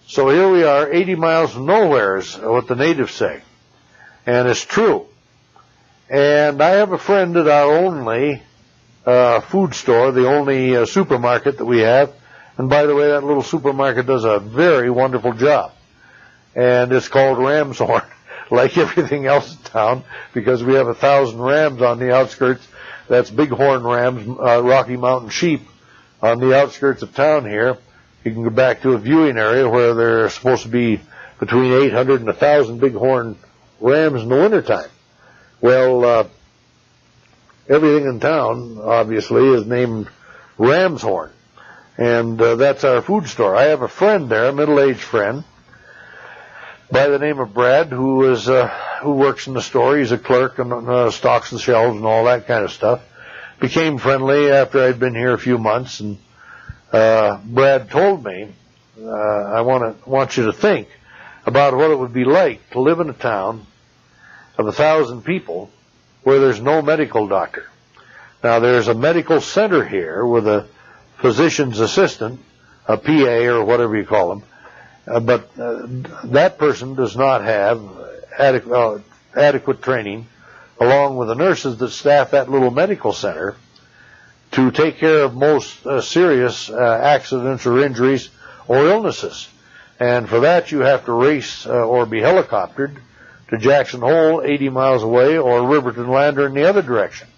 So here we are, 80 miles from nowhere is what the natives say. And it's true. And I have a friend at our only food store, the only supermarket that we have. And by the way, that little supermarket does a very wonderful job. And it's called Ramshorn, like everything else in town, because we have 1,000 rams on the outskirts. That's bighorn rams, Rocky Mountain sheep, on the outskirts of town here. You can go back to a viewing area where there are supposed to be between 800 and 1,000 bighorn rams in the wintertime. Well, everything in town, obviously, is named Ramshorn. And that's our food store. I have a friend there, a middle-aged friend, by the name of Brad, who works in the store. He's a clerk and stocks the shelves and all that kind of stuff. Became friendly after I'd been here a few months, and Brad told me, I want you to think about what it would be like to live in a town of 1,000 people where there's no medical doctor. Now, there's a medical center here with a physician's assistant, a PA or whatever you call them, but that person does not have adequate training, along with the nurses that staff that little medical center, to take care of most serious accidents or injuries or illnesses. And for that, you have to race or be helicoptered to Jackson Hole, 80 miles away, or Riverton Lander in the other direction.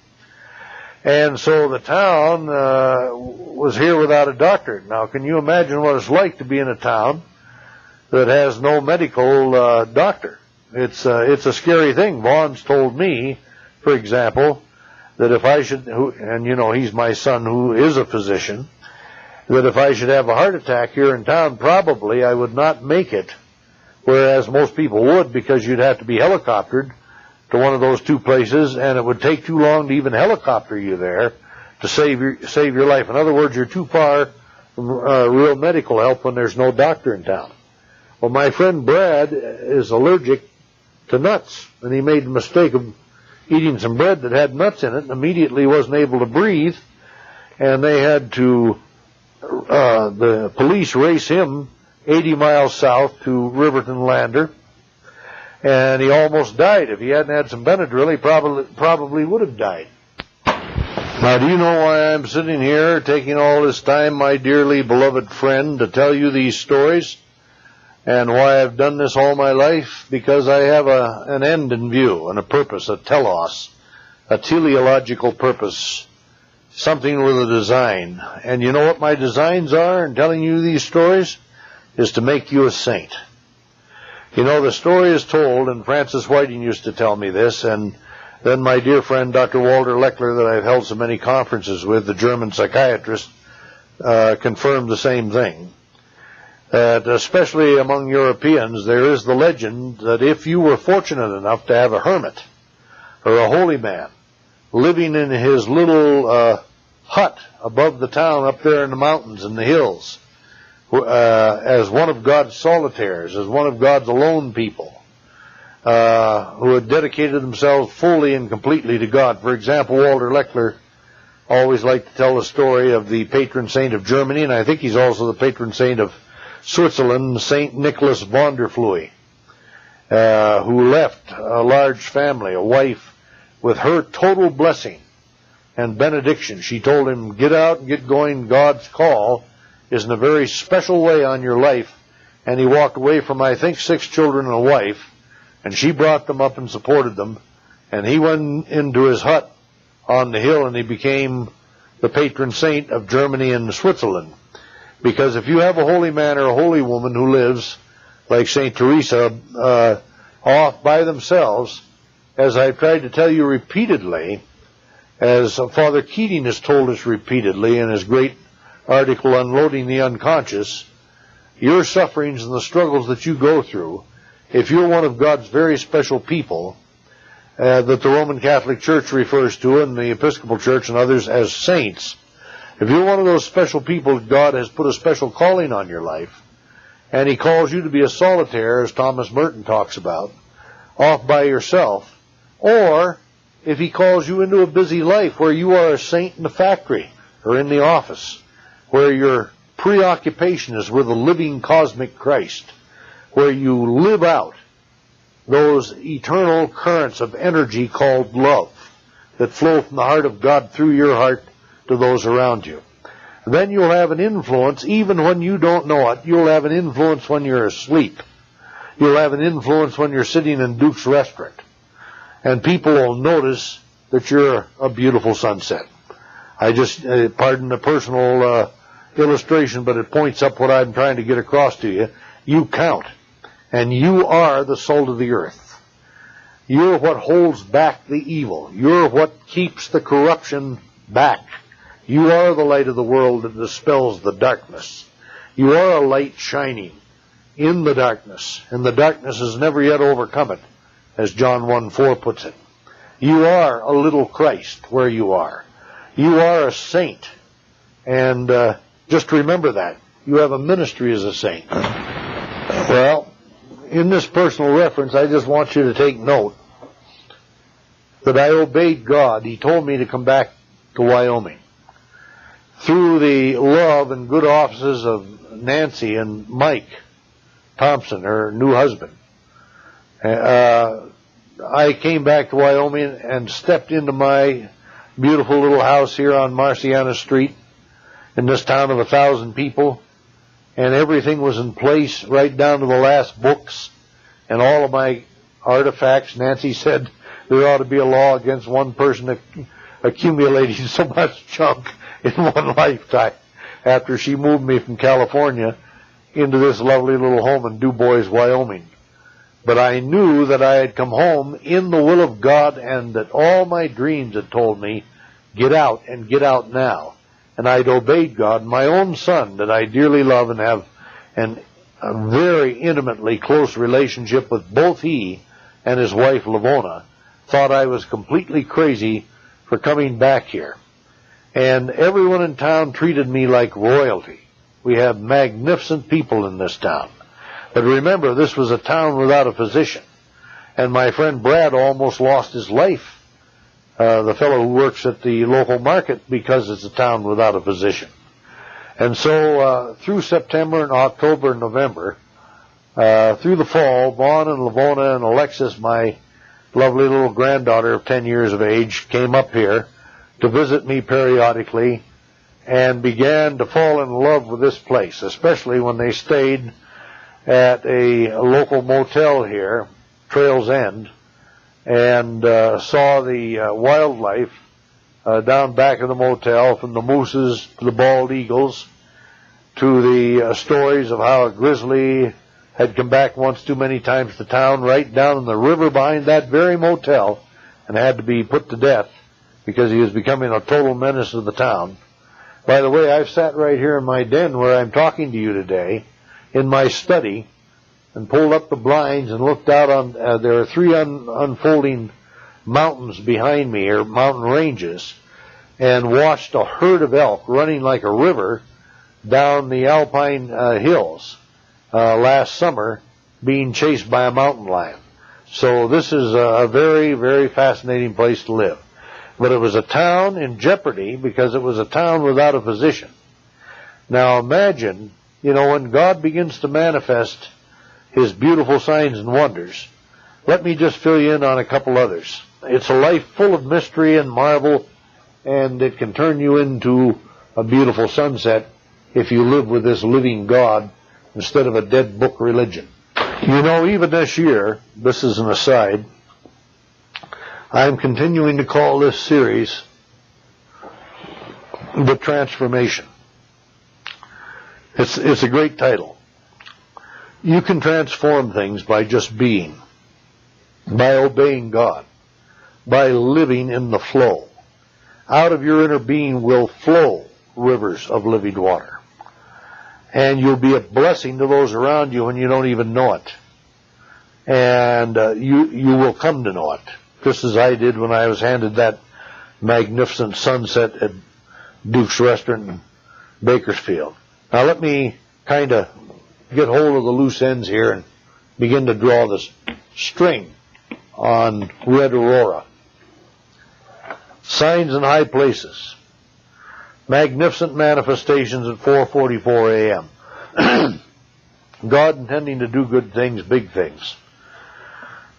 And so the town was here without a doctor. Now, can you imagine what it's like to be in a town that has no medical doctor? It's a scary thing. Vaughn's told me, for example, that if I should, and you know he's my son who is a physician, that if I should have a heart attack here in town, probably I would not make it, whereas most people would, because you'd have to be helicoptered to one of those 2 places, and it would take too long to even helicopter you there to save your life. In other words, you're too far from real medical help when there's no doctor in town. Well, my friend Brad is allergic to nuts, and he made the mistake of eating some bread that had nuts in it and immediately wasn't able to breathe, and they had to, the police race him 80 miles south to Riverton Lander, and he almost died. If he hadn't had some Benadryl, he probably would have died. Now, do you know why I'm sitting here taking all this time, my dearly beloved friend, to tell you these stories? And why I've done this all my life? Because I have an end in view and a purpose, a telos, a teleological purpose, something with a design. And you know what my designs are in telling you these stories? Is to make you a saint. You know, the story is told, and Francis Whiting used to tell me this, and then my dear friend Dr. Walter Leckler, that I've held so many conferences with, the German psychiatrist, confirmed the same thing. That especially among Europeans, there is the legend that if you were fortunate enough to have a hermit or a holy man living in his little hut above the town up there in the mountains and the hills, as one of God's solitaires, as one of God's alone people, who had dedicated themselves fully and completely to God. For example, Walter Leckler always liked to tell the story of the patron saint of Germany, and I think he's also the patron saint of Switzerland, Saint Nicholas von der Flue, who left a large family, a wife, with her total blessing and benediction. She told him, get out and get going, God's call is in a very special way on your life. And he walked away from, I think, 6 children and a wife, and she brought them up and supported them, and he went into his hut on the hill, and he became the patron saint of Germany and Switzerland. Because if you have a holy man or a holy woman who lives, like St. Teresa, off by themselves, as I've tried to tell you repeatedly, as Father Keating has told us repeatedly in his great article, Unloading the Unconscious, your sufferings and the struggles that you go through, if you're one of God's very special people, that the Roman Catholic Church refers to, and the Episcopal Church and others, as saints, if you're one of those special people, God has put a special calling on your life, and he calls you to be a solitaire, as Thomas Merton talks about, off by yourself, or if he calls you into a busy life where you are a saint in the factory or in the office, where your preoccupation is with the living cosmic Christ, where you live out those eternal currents of energy called love that flow from the heart of God through your heart to those around you. Then you'll have an influence, even when you don't know it. You'll have an influence when you're asleep. You'll have an influence when you're sitting in Duke's restaurant. And people will notice that you're a beautiful sunset. I just, pardon the personal illustration, but it points up what I'm trying to get across to you. You count. And you are the salt of the earth. You're what holds back the evil. You're what keeps the corruption back. You are the light of the world that dispels the darkness. You are a light shining in the darkness, and the darkness has never yet overcome it, as John 1:4 puts it. You are a little Christ where you are. You are a saint, and just remember that. You have a ministry as a saint. Well, in this personal reference, I just want you to take note that I obeyed God. He told me to come back to Wyoming. Through the love and good offices of Nancy and Mike Thompson, her new husband, I came back to Wyoming and stepped into my beautiful little house here on Marciana Street in this town of 1,000 people, and everything was in place right down to the last books and all of my artifacts. Nancy said there ought to be a law against one person accumulating so much junk in one lifetime after she moved me from California into this lovely little home in DuBois, Wyoming. But I knew that I had come home in the will of God, and that all my dreams had told me, get out and get out now. And I'd obeyed God. My own son, that I dearly love and have a very intimately close relationship with, both he and his wife Lavona, thought I was completely crazy for coming back here. And everyone in town treated me like royalty. We have magnificent people in this town. But remember, this was a town without a physician. And my friend Brad almost lost his life, the fellow who works at the local market, because it's a town without a physician. And so through September and October and November, through the fall, Vaughn and Lavona and Alexis, my lovely little granddaughter of 10 years of age, came up here to visit me periodically and began to fall in love with this place, especially when they stayed at a local motel here, Trails End, and saw the wildlife down back of the motel, from the mooses to the bald eagles to the stories of how a grizzly had come back once too many times to town, right down in the river behind that very motel, and had to be put to death because he was becoming a total menace to the town. By the way, I've sat right here in my den where I'm talking to you today, in my study, and pulled up the blinds and looked out on, there are three unfolding mountains behind me, or mountain ranges, and watched a herd of elk running like a river down the alpine hills last summer, being chased by a mountain lion. So this is a very, very fascinating place to live. But it was a town in jeopardy because it was a town without a physician. Now imagine, when God begins to manifest His beautiful signs and wonders, let me just fill you in on a couple others. It's a life full of mystery and marvel, and it can turn you into a beautiful sunset if you live with this living God instead of a dead book religion. Even this year, this is an aside, I'm continuing to call this series The Transformation. It's a great title. You can transform things by just being, by obeying God, by living in the flow. Out of your inner being will flow rivers of living water. And you'll be a blessing to those around you when you don't even know it. And you will come to know it, just as I did when I was handed that magnificent sunset at Duke's Restaurant in Bakersfield. Now let me kind of get hold of the loose ends here and begin to draw this string on red Aurora. Signs in high places. Magnificent manifestations at 4:44 a.m. God intending to do good things, big things.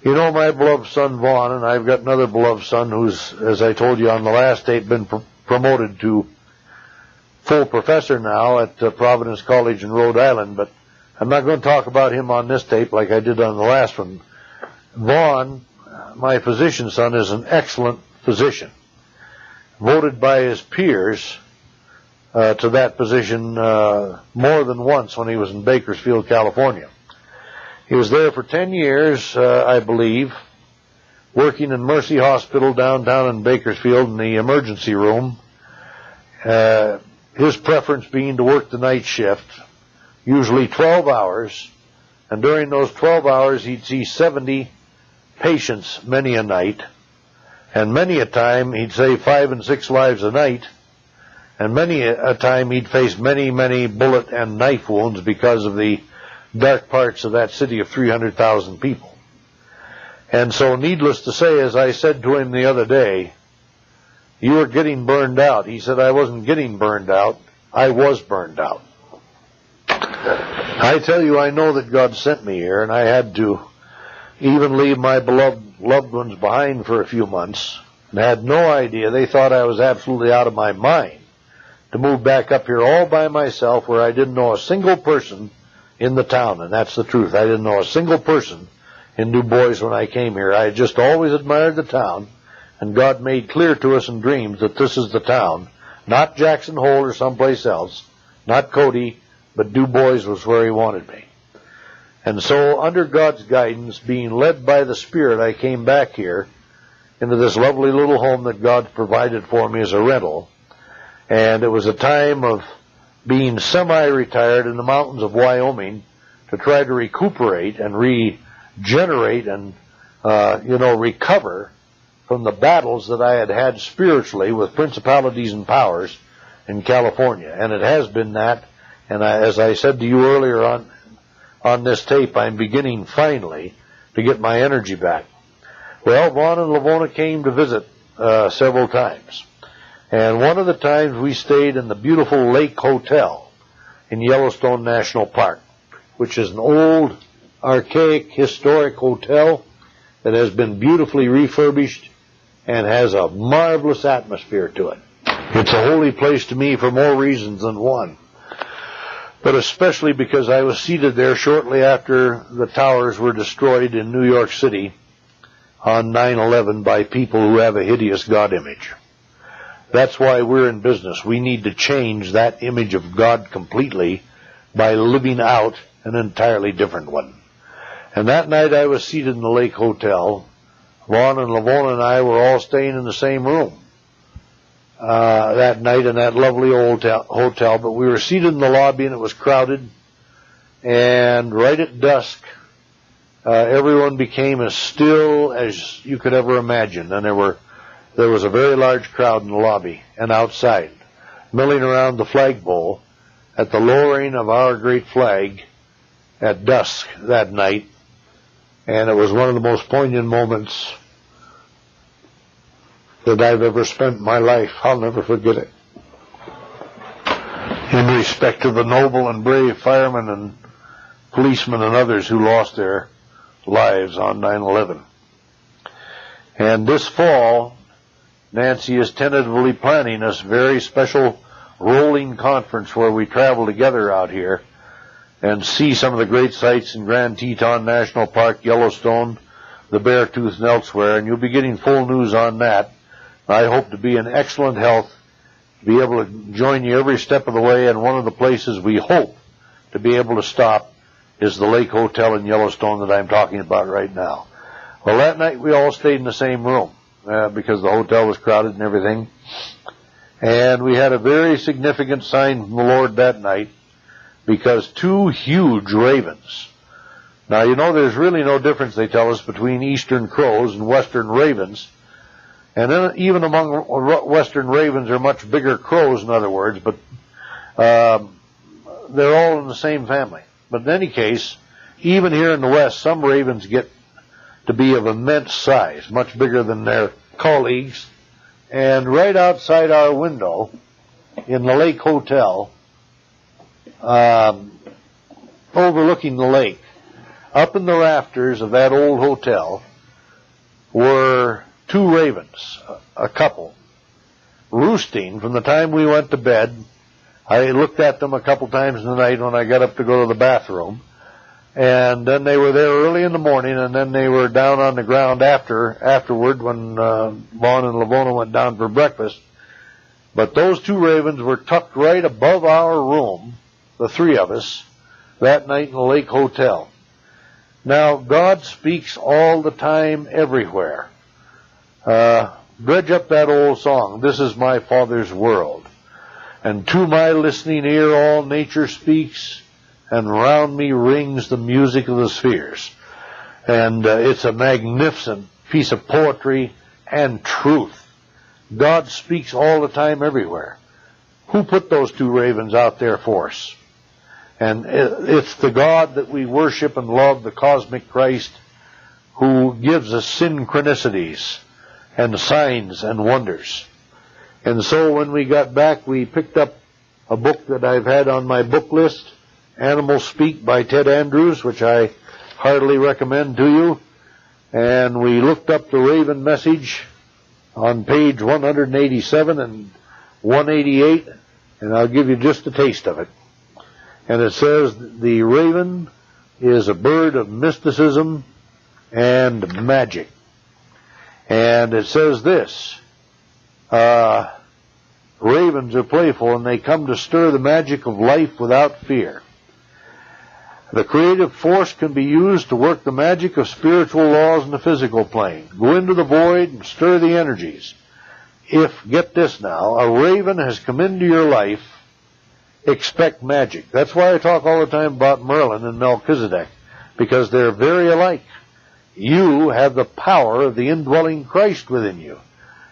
My beloved son Vaughn, and I've got another beloved son who's, as I told you on the last tape, been promoted to full professor now at Providence College in Rhode Island, but I'm not going to talk about him on this tape like I did on the last one. Vaughn, my physician son, is an excellent physician, voted by his peers to that position more than once when he was in Bakersfield, California. He was there for 10 years, I believe, working in Mercy Hospital downtown in Bakersfield in the emergency room, his preference being to work the night shift, usually 12 hours, and during those 12 hours he'd see 70 patients many a night, and many a time he'd save 5 and 6 lives a night, and many a time he'd face many, many bullet and knife wounds because of the dark parts of that city of 300,000 people. And so, needless to say, as I said to him the other day, "You are getting burned out." He said, "I wasn't getting burned out, I was burned out." I tell you, I know that God sent me here, and I had to even leave my beloved loved ones behind for a few months, and had no idea. They thought I was absolutely out of my mind to move back up here all by myself, where I didn't know a single person in the town, and that's the truth. I didn't know a single person in Du Bois when I came here. I had just always admired the town, and God made clear to us in dreams that this is the town, not Jackson Hole or someplace else, not Cody, but Du Bois was where He wanted me. And so, under God's guidance, being led by the Spirit, I came back here into this lovely little home that God provided for me as a rental, and it was a time of being semi-retired in the mountains of Wyoming to try to recuperate and regenerate and, recover from the battles that I had had spiritually with principalities and powers in California. And it has been that. And as I said to you earlier on this tape, I'm beginning finally to get my energy back. Well, Vaughn and Lavona came to visit several times. And one of the times we stayed in the beautiful Lake Hotel in Yellowstone National Park, which is an old, archaic, historic hotel that has been beautifully refurbished and has a marvelous atmosphere to it. It's a holy place to me for more reasons than one, but especially because I was seated there shortly after the towers were destroyed in New York City on 9/11 by people who have a hideous God image. That's why we're in business. We need to change that image of God completely by living out an entirely different one. And that night I was seated in the Lake Hotel. Vaughn and Lavona and I were all staying in the same room that night in that lovely old hotel, but we were seated in the lobby and it was crowded, and right at dusk everyone became as still as you could ever imagine, and there was a very large crowd in the lobby and outside, milling around the flagpole at the lowering of our great flag at dusk that night. And it was one of the most poignant moments that I've ever spent in my life. I'll never forget it. In respect to the noble and brave firemen and policemen and others who lost their lives on 9/11. And this fall, Nancy is tentatively planning a very special rolling conference where we travel together out here and see some of the great sights in Grand Teton National Park, Yellowstone, the Beartooth, and elsewhere, and you'll be getting full news on that. I hope to be in excellent health, to be able to join you every step of the way, and one of the places we hope to be able to stop is the Lake Hotel in Yellowstone that I'm talking about right now. Well, that night we all stayed in the same room because the hotel was crowded and everything, and we had a very significant sign from the Lord that night, because two huge ravens. Now, you know, there's really no difference, they tell us, between eastern crows and western ravens. And then even among western ravens are much bigger crows, in other words, but they're all in the same family. But in any case, even here in the West, some ravens get to be of immense size, much bigger than their colleagues. And right outside our window in the Lake Hotel, overlooking the lake, up in the rafters of that old hotel were two ravens, a couple, roosting from the time we went to bed. I looked at them a couple times in the night when I got up to go to the bathroom, and then they were there early in the morning, and then they were down on the ground afterward when Vaughn and Lavona went down for breakfast. But those two ravens were tucked right above our room, the three of us, that night in the Lake Hotel. Now, God speaks all the time, everywhere. Dredge up that old song, "This is my Father's world. And to my listening ear all nature speaks, and round me rings the music of the spheres." And it's a magnificent piece of poetry and truth. God speaks all the time, everywhere. Who put those two ravens out there for us? And it's the God that we worship and love, the cosmic Christ, who gives us synchronicities and signs and wonders. And so when we got back, we picked up a book that I've had on my book list, Animals Speak by Ted Andrews, which I heartily recommend to you. And we looked up the Raven message on page 187 and 188, and I'll give you just a taste of it. And it says the raven is a bird of mysticism and magic. And it says this, ravens are playful and they come to stir the magic of life without fear. The creative force can be used to work the magic of spiritual laws in the physical plane. Go into the void and stir the energies. If, get this now, a raven has come into your life, expect magic. That's why I talk all the time about Merlin and Melchizedek, because they're very alike. you have the power of the indwelling Christ within you.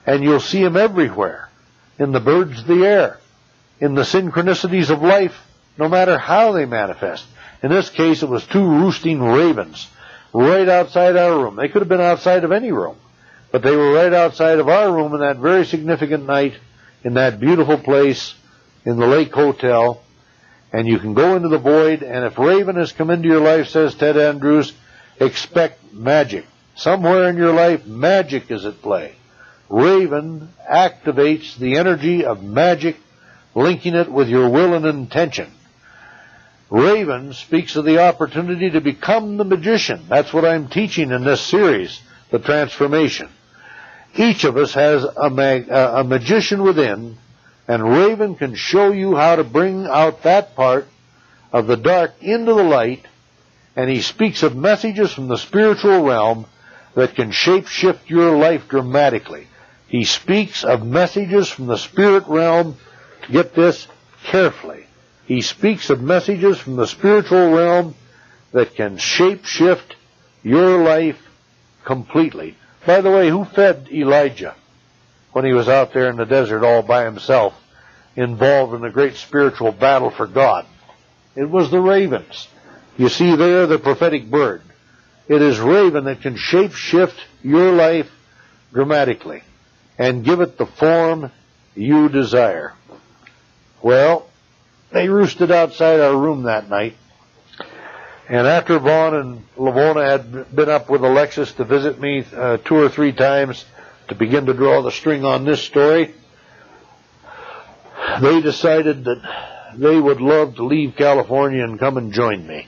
And you'll see him everywhere, in the birds of the air, in the synchronicities of life, no matter how they manifest. In this case, it was two roosting ravens right outside our room. They could have been outside of any room, but they were right outside of our room on that very significant night in that beautiful place in the Lake Hotel. And you can go into the void, and if Raven has come into your life, says Ted Andrews, expect magic. Somewhere in your life, magic is at play. Raven activates the energy of magic, linking it with your will and intention. Raven speaks of the opportunity to become the magician. That's what I'm teaching in this series, the transformation. Each of us has a magician within, and Raven can show you how to bring out that part of the dark into the light, and he speaks of messages from the spiritual realm that can shape-shift your life dramatically. He speaks of messages from the spirit realm, get this carefully, he speaks of messages from the spiritual realm that can shape-shift your life completely. By the way, who fed Elijah when he was out there in the desert all by himself, involved in a great spiritual battle for God? It was the ravens. You see there the prophetic bird. It is Raven that can shape-shift your life dramatically and give it the form you desire. Well, they roosted outside our room that night, and after Vaughn and Lavona had been up with Alexis to visit me 2 or 3 times to begin to draw the string on this story, they decided that they would love to leave California and come and join me.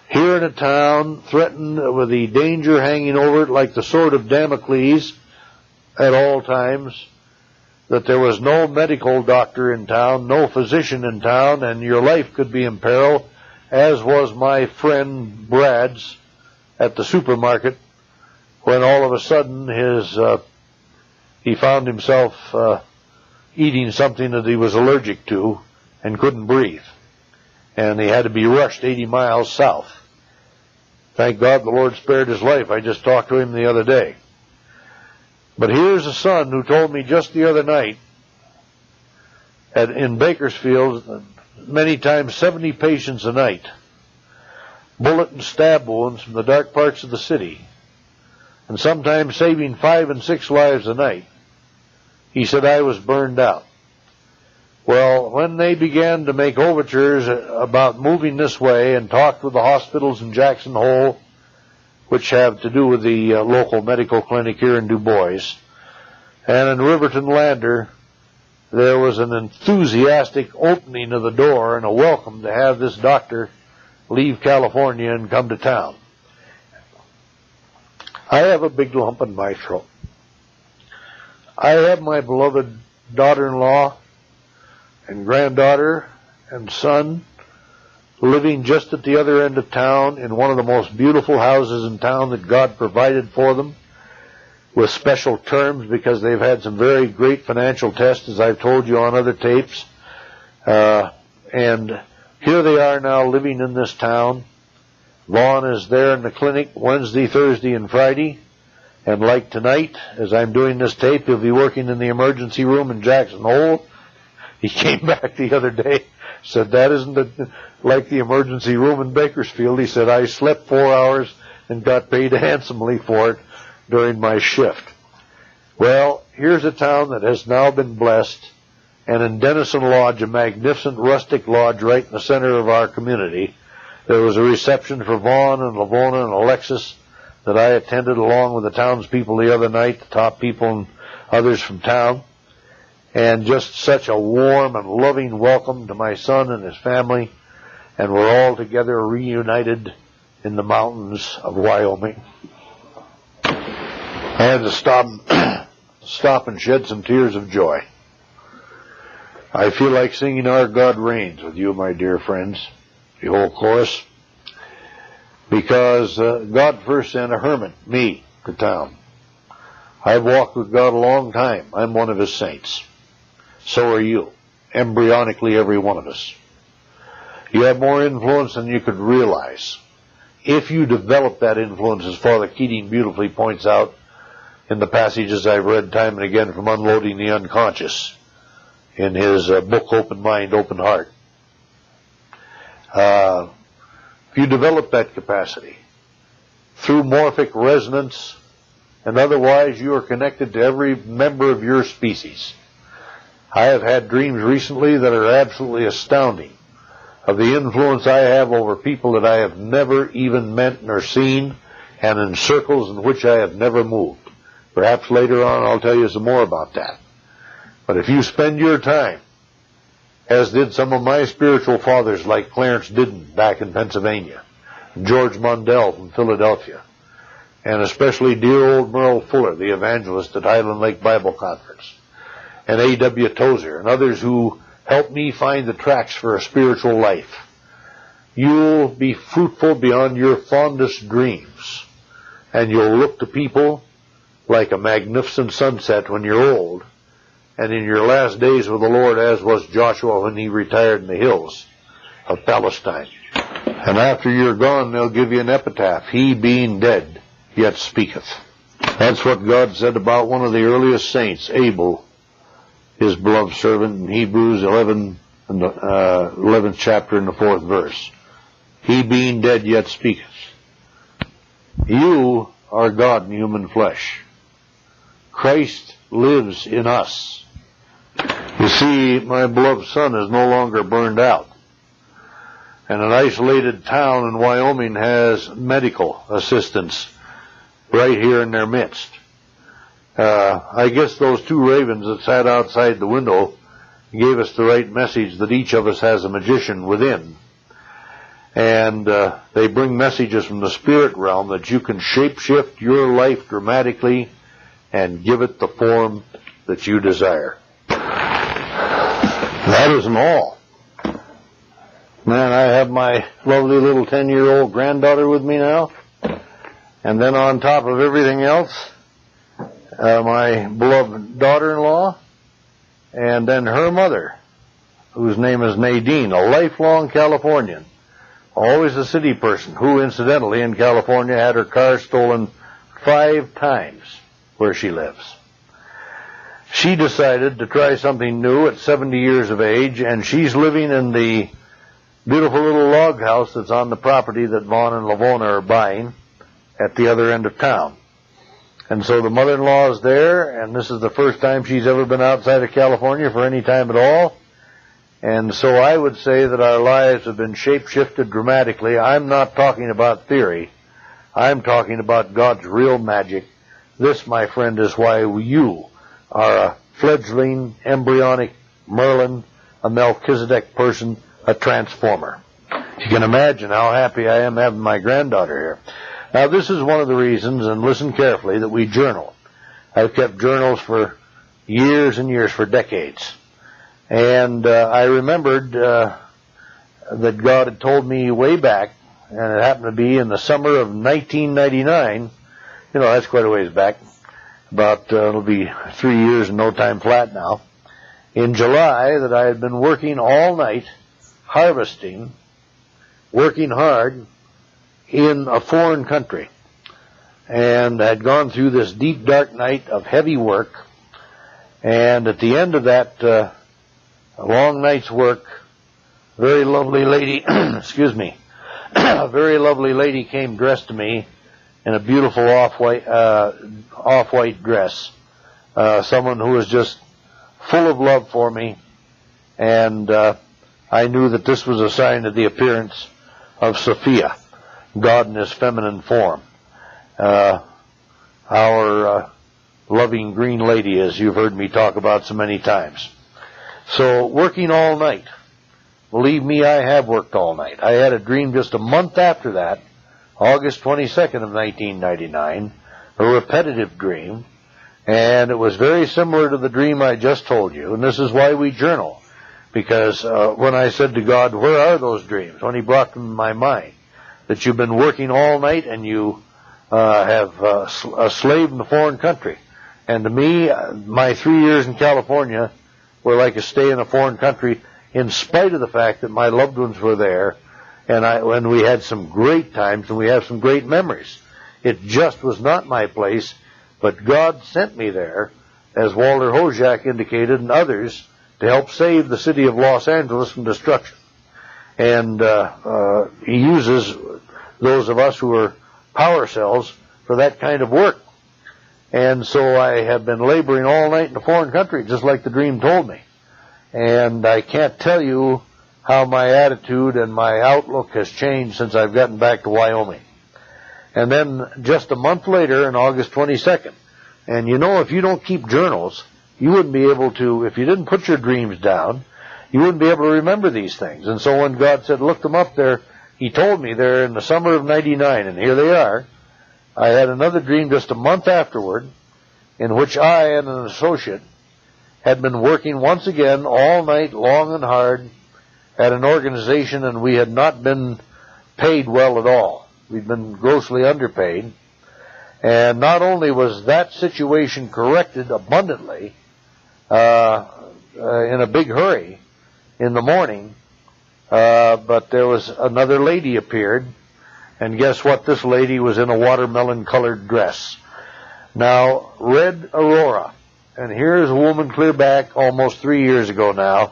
Here in a town threatened with the danger hanging over it like the sword of Damocles at all times, that there was no medical doctor in town, no physician in town, and your life could be in peril, as was my friend Brad's at the supermarket, when all of a sudden he found himself eating something that he was allergic to and couldn't breathe, and he had to be rushed 80 miles south. Thank God the Lord spared his life. I just talked to him the other day. But here's a son who told me just the other night in Bakersfield, many times 70 patients a night, bullet and stab wounds from the dark parts of the city, and sometimes saving 5 and 6 lives a night. He said, I was burned out. Well, when they began to make overtures about moving this way and talked with the hospitals in Jackson Hole, which have to do with the local medical clinic here in Du Bois, and in Riverton Lander, there was an enthusiastic opening of the door and a welcome to have this doctor leave California and come to town. I have a big lump in my throat. I have my beloved daughter-in-law and granddaughter and son living just at the other end of town in one of the most beautiful houses in town that God provided for them, with special terms because they've had some very great financial tests, as I've told you on other tapes. And here they are now living in this town. Vaughn is there in the clinic Wednesday, Thursday, and Friday. And like tonight, as I'm doing this tape, he'll be working in the emergency room in Jackson Hole. He came back the other day, said, that isn't like the emergency room in Bakersfield. He said, I slept 4 hours and got paid handsomely for it during my shift. Well, here's a town that has now been blessed, and in Denison Lodge, a magnificent rustic lodge right in the center of our community, there was a reception for Vaughn and Lavona and Alexis that I attended along with the townspeople the other night, the top people and others from town. And just such a warm and loving welcome to my son and his family, and we're all together reunited in the mountains of Wyoming. I had to stop and shed some tears of joy. I feel like singing Our God Reigns with you, my dear friends, the whole chorus, because God first sent a hermit, me, to town. I've walked with God a long time. I'm one of his saints. So are you, embryonically every one of us. You have more influence than you could realize. if you develop that influence, as Father Keating beautifully points out in the passages I've read time and again from Unloading the Unconscious in his book, Open Mind, Open Heart. If you develop that capacity through morphic resonance and otherwise, you are connected to every member of your species. I have had dreams recently that are absolutely astounding of the influence I have over people that I have never even met nor seen, and in circles in which I have never moved. Perhaps later on I'll tell you some more about that. But if you spend your time, as did some of my spiritual fathers like Clarence Didden back in Pennsylvania, George Mundell from Philadelphia, and especially dear old Merle Fuller, the evangelist at Highland Lake Bible Conference, and A.W. Tozer, and others who helped me find the tracks for a spiritual life, you'll be fruitful beyond your fondest dreams, and you'll look to people like a magnificent sunset when you're old, and in your last days with the Lord, as was Joshua when he retired in the hills of Palestine. And after you're gone, they'll give you an epitaph, he being dead, yet speaketh. That's what God said about one of the earliest saints, Abel, his beloved servant, in Hebrews 11, 11th chapter in the 4th verse. He being dead yet speaketh. You are God in human flesh. Christ lives in us. You see, my beloved son is no longer burned out. And an isolated town in Wyoming has medical assistance right here in their midst. I guess those two ravens that sat outside the window gave us the right message that each of us has a magician within. And they bring messages from the spirit realm that you can shape-shift your life dramatically and give it the form that you desire. That isn't all. Man, I have my lovely little 10-year-old granddaughter with me now. And then on top of everything else, my beloved daughter-in-law, and then her mother, whose name is Nadine, a lifelong Californian, always a city person, who incidentally in California had her car stolen 5 times where she lives. She decided to try something new at 70 years of age, and she's living in the beautiful little log house that's on the property that Vaughn and Lavona are buying at the other end of town. And so the mother-in-law is there, and this is the first time she's ever been outside of California for any time at all. And so I would say that our lives have been shape-shifted dramatically. I'm not talking about theory. I'm talking about God's real magic. This, my friend, is why you are a fledgling, embryonic Merlin, a Melchizedek person, a transformer. You can imagine how happy I am having my granddaughter here. Now, this is one of the reasons, and listen carefully, that we journal. I've kept journals for years and years, for decades. And I remembered that God had told me way back, and it happened to be in the summer of 1999. You know, that's quite a ways back. About, it'll be 3 years and no time flat now. In July, that I had been working all night, harvesting, working hard, in a foreign country, and had gone through this deep, dark night of heavy work, and at the end of that long night's work, a very lovely lady, excuse me, a very lovely lady came dressed to me in a beautiful off-white dress, someone who was just full of love for me, and I knew that this was a sign of the appearance of Sophia, God in his feminine form, our loving green lady, as you've heard me talk about so many times. So working all night, believe me, I have worked all night. I had a dream just a month after that, August 22nd of 1999, a repetitive dream, and it was very similar to the dream I just told you, and this is why we journal, because when I said to God, where are those dreams, when he brought them to my mind, that you've been working all night and you have a slave in a foreign country. And to me, my 3 years in California were like a stay in a foreign country, in spite of the fact that my loved ones were there and we had some great times, and we have some great memories. It just was not my place, but God sent me there, as Walter Hojak indicated, and others, to help save the city of Los Angeles from destruction. And he uses those of us who are power cells for that kind of work. And so I have been laboring all night in a foreign country, just like the dream told me. And I can't tell you how my attitude and my outlook has changed since I've gotten back to Wyoming. And then just a month later, on August 22nd, and you know, if you don't keep journals, you wouldn't be able to, if you didn't put your dreams down, you wouldn't be able to remember these things. And so when God said, look them up there, he told me they're in the summer of '99, and here they are. I had another dream just a month afterward, in which I and an associate had been working once again all night long and hard at an organization, and we had not been paid well at all. We'd been grossly underpaid. And not only was that situation corrected abundantly in a big hurry in the morning, but there was another lady appeared, and guess what? This lady was in a watermelon-colored dress. Now, red Aurora. And here's a woman clear back almost 3 years ago now,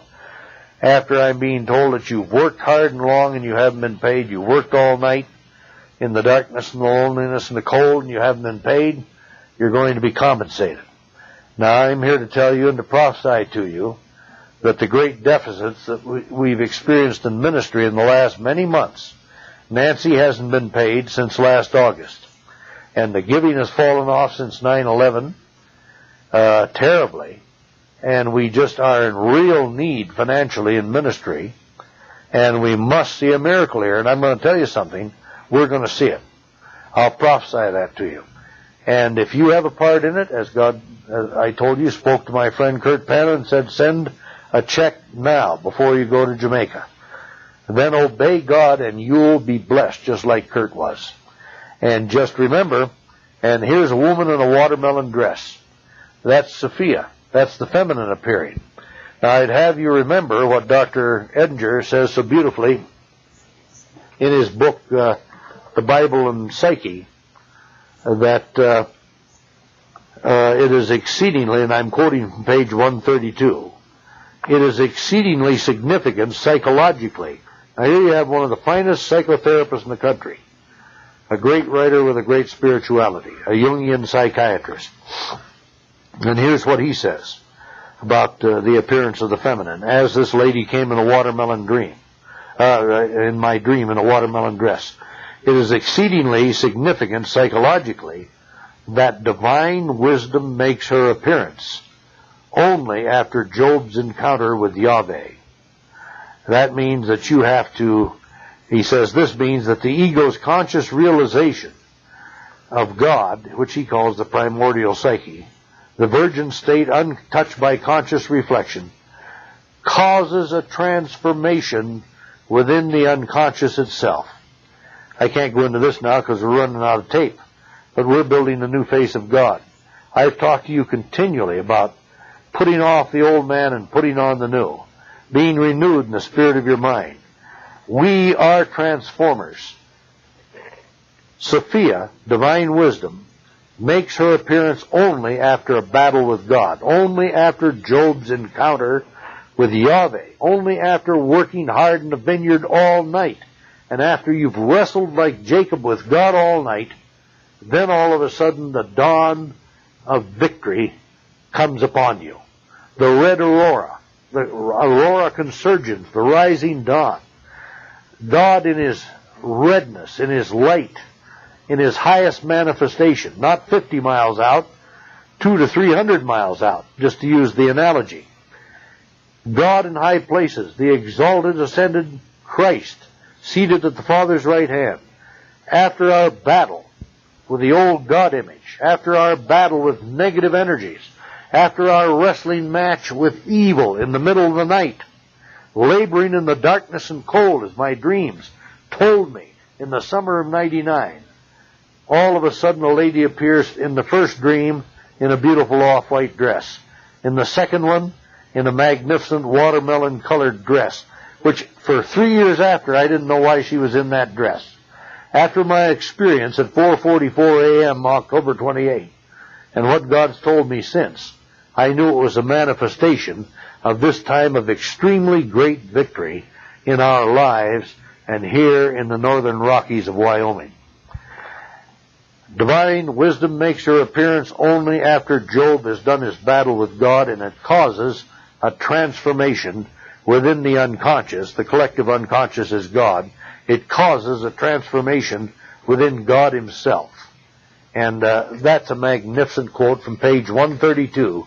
after I'm being told that you've worked hard and long and you haven't been paid. You worked all night in the darkness and the loneliness and the cold, and you haven't been paid. You're going to be compensated. Now, I'm here to tell you and to prophesy to you that the great deficits that we've experienced in ministry in the last many months, Nancy hasn't been paid since last August, and the giving has fallen off since 9/11 terribly, and we just are in real need financially in ministry, and we must see a miracle here. And I'm going to tell you something. We're going to see it. I'll prophesy that to you. And if you have a part in it, as God, as I told you, spoke to my friend Kurt Panna and said, send a check now before you go to Jamaica. And then obey God and you'll be blessed, just like Kurt was. And just remember, and here's a woman in a watermelon dress. That's Sophia. That's the feminine appearing. Now, I'd have you remember what Dr. Edinger says so beautifully in his book, The Bible and Psyche, that it is exceedingly, and I'm quoting from page 132, it is exceedingly significant psychologically. Now, here you have one of the finest psychotherapists in the country, a great writer with a great spirituality, a Jungian psychiatrist. And here's what he says about the appearance of the feminine. As this lady came in a watermelon dream, in my dream in a watermelon dress, it is exceedingly significant psychologically that divine wisdom makes her appearance only after Job's encounter with Yahweh. That means that you have to, he says, this means that the ego's conscious realization of God, which he calls the primordial psyche, the virgin state untouched by conscious reflection, causes a transformation within the unconscious itself. I can't go into this now because we're running out of tape, but we're building the new face of God. I've talked to you continually about putting off the old man and putting on the new, being renewed in the spirit of your mind. We are transformers. Sophia, divine wisdom, makes her appearance only after a battle with God, only after Job's encounter with Yahweh, only after working hard in the vineyard all night, and after you've wrestled like Jacob with God all night, then all of a sudden the dawn of victory comes upon you. The red aurora, the aurora consurgens, the rising dawn. God in his redness, in his light, in his highest manifestation, not 50 miles out, 200 to 300 miles out, just to use the analogy. God in high places, the exalted, ascended Christ, seated at the Father's right hand. After our battle with the old God image, after our battle with negative energies, after our wrestling match with evil in the middle of the night, laboring in the darkness and cold as my dreams told me in the summer of '99, all of a sudden a lady appears in the first dream in a beautiful off-white dress. In the second one, in a magnificent watermelon-colored dress which for 3 years after, I didn't know why she was in that dress. After my experience at 4:44 a.m. October 28, and what God's told me since, I knew it was a manifestation of this time of extremely great victory in our lives and here in the northern Rockies of Wyoming. Divine wisdom makes her appearance only after Job has done his battle with God, and it causes a transformation within the unconscious. The collective unconscious is God. It causes a transformation within God himself. And that's a magnificent quote from page 132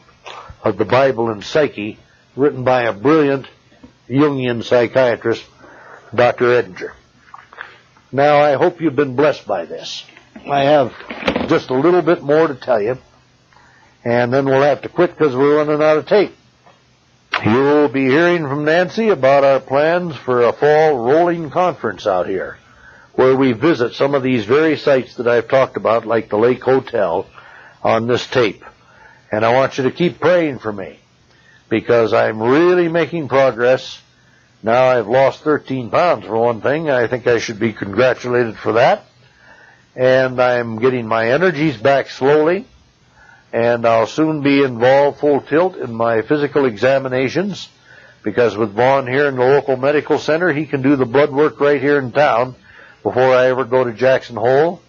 of the Bible and Psyche, written by a brilliant Jungian psychiatrist, Dr. Edinger. Now, I hope you've been blessed by this. I have just a little bit more to tell you, and then we'll have to quit because we're running out of tape. You'll be hearing from Nancy about our plans for a fall rolling conference out here, where we visit some of these very sites that I've talked about, like the Lake Hotel, on this tape. And I want you to keep praying for me, because I'm really making progress. Now I've lost 13 pounds for one thing. I think I should be congratulated for that. And I'm getting my energies back slowly, and I'll soon be involved full tilt in my physical examinations, because with Vaughn here in the local medical center, he can do the blood work right here in town before I ever go to Jackson Hole.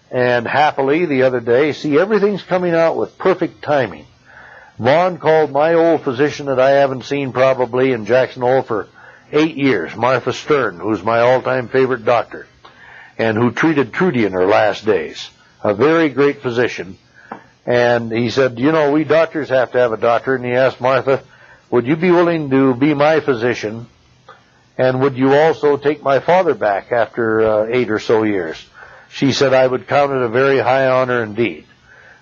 And happily, the other day, see, everything's coming out with perfect timing. Vaughn called my old physician that I haven't seen probably in Jackson Hole for 8 years, Martha Stern, who's my all-time favorite doctor, and who treated Trudy in her last days, a very great physician. And he said, you know, we doctors have to have a doctor. And he asked Martha, would you be willing to be my physician, and would you also take my father back after 8 or so years? She said, I would count it a very high honor indeed.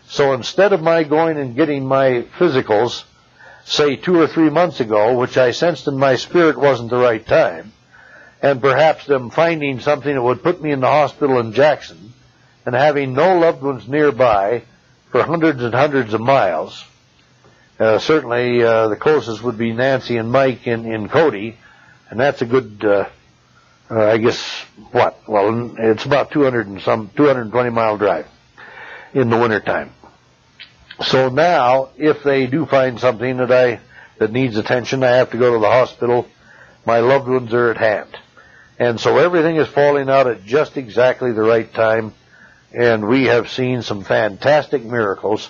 So instead of my going and getting my physicals, say 2 or 3 months ago, which I sensed in my spirit wasn't the right time, and perhaps them finding something that would put me in the hospital in Jackson, and having no loved ones nearby for hundreds and hundreds of miles, certainly the closest would be Nancy and Mike in Cody, and that's a good, I guess, what? Well, it's about 220-mile drive in the wintertime. So now, if they do find something that needs attention, I have to go to the hospital. My loved ones are at hand. And so everything is falling out at just exactly the right time, and we have seen some fantastic miracles.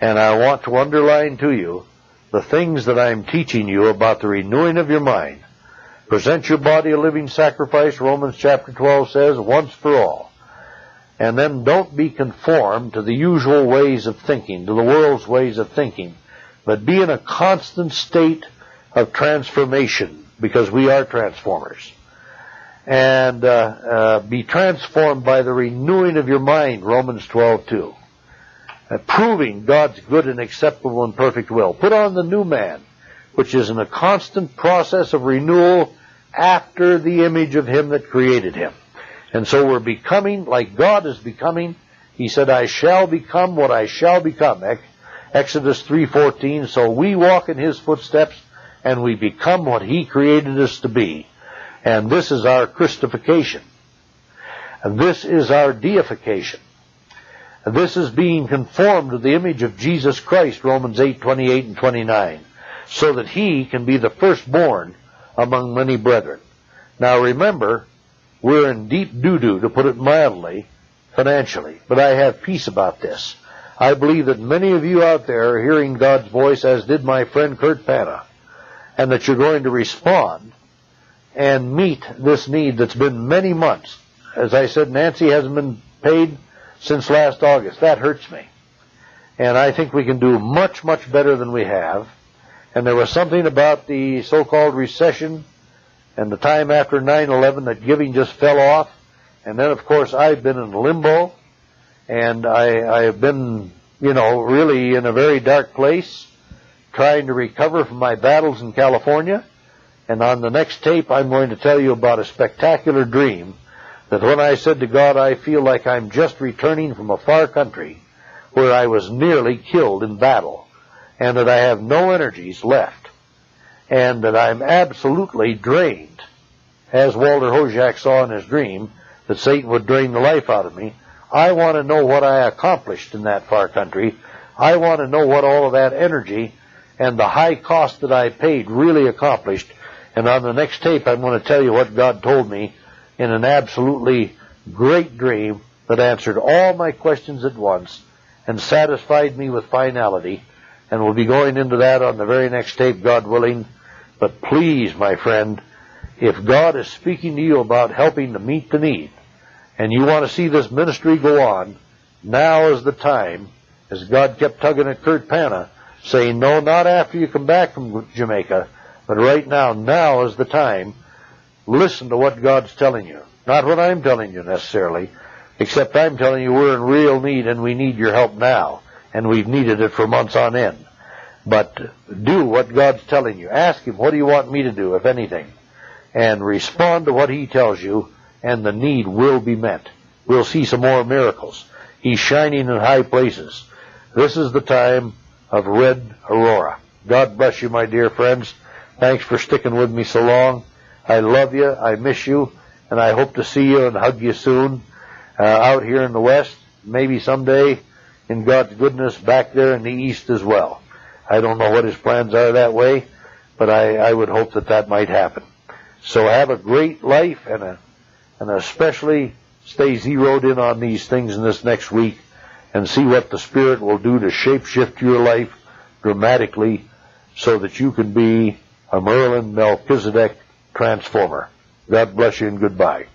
And I want to underline to you the things that I'm teaching you about the renewing of your mind. Present your body a living sacrifice, Romans chapter 12 says, once for all. And then don't be conformed to the usual ways of thinking, to the world's ways of thinking, but be in a constant state of transformation, because we are transformers. And be transformed by the renewing of your mind, Romans 12:2. Proving God's good and acceptable and perfect will. Put on the new man, which is in a constant process of renewal after the image of him that created him. And so we're becoming like God is becoming. He said, I shall become what I shall become. Exodus 3:14. So we walk in his footsteps, and we become what he created us to be. And this is our Christification. And this is our deification. And this is being conformed to the image of Jesus Christ, Romans 8:28 and 29, so that he can be the firstborn among many brethren. Now remember, we're in deep doo-doo, to put it mildly, financially. But I have peace about this. I believe that many of you out there are hearing God's voice, as did my friend Kurt Panna, and that you're going to respond and meet this need that's been many months. As I said, Nancy hasn't been paid since last August. That hurts me. And I think we can do much, much better than we have. And there was something about the so-called recession and the time after 9/11 that giving just fell off. And then, of course, I've been in limbo, and I have been, really in a very dark place, trying to recover from my battles in California. And on the next tape, I'm going to tell you about a spectacular dream that when I said to God, I feel like I'm just returning from a far country where I was nearly killed in battle, and that I have no energies left. and that I'm absolutely drained, as Walter Hojak saw in his dream, that Satan would drain the life out of me. I want to know what I accomplished in that far country. I want to know what all of that energy and the high cost that I paid really accomplished. And on the next tape, I'm going to tell you what God told me in an absolutely great dream that answered all my questions at once and satisfied me with finality. And we'll be going into that on the very next tape, God willing. But please, my friend, if God is speaking to you about helping to meet the need, and you want to see this ministry go on, now is the time, as God kept tugging at Kurt Panna, saying, no, not after you come back from Jamaica, but right now, now is the time. Listen to what God's telling you. Not what I'm telling you necessarily, except I'm telling you we're in real need and we need your help now, and we've needed it for months on end. But do what God's telling you. Ask Him, what do you want me to do, if anything? And respond to what He tells you, and the need will be met. We'll see some more miracles. He's shining in high places. This is the time of red Aurora. God bless you, my dear friends. Thanks for sticking with me so long. I love you, I miss you, and I hope to see you and hug you soon out here in the West, maybe someday in God's goodness back there in the East as well. I don't know what His plans are that way, but I would hope that that might happen. So have a great life, and especially stay zeroed in on these things in this next week and see what the Spirit will do to shape-shift your life dramatically so that you can be a Merlin Melchizedek transformer. God bless you and goodbye.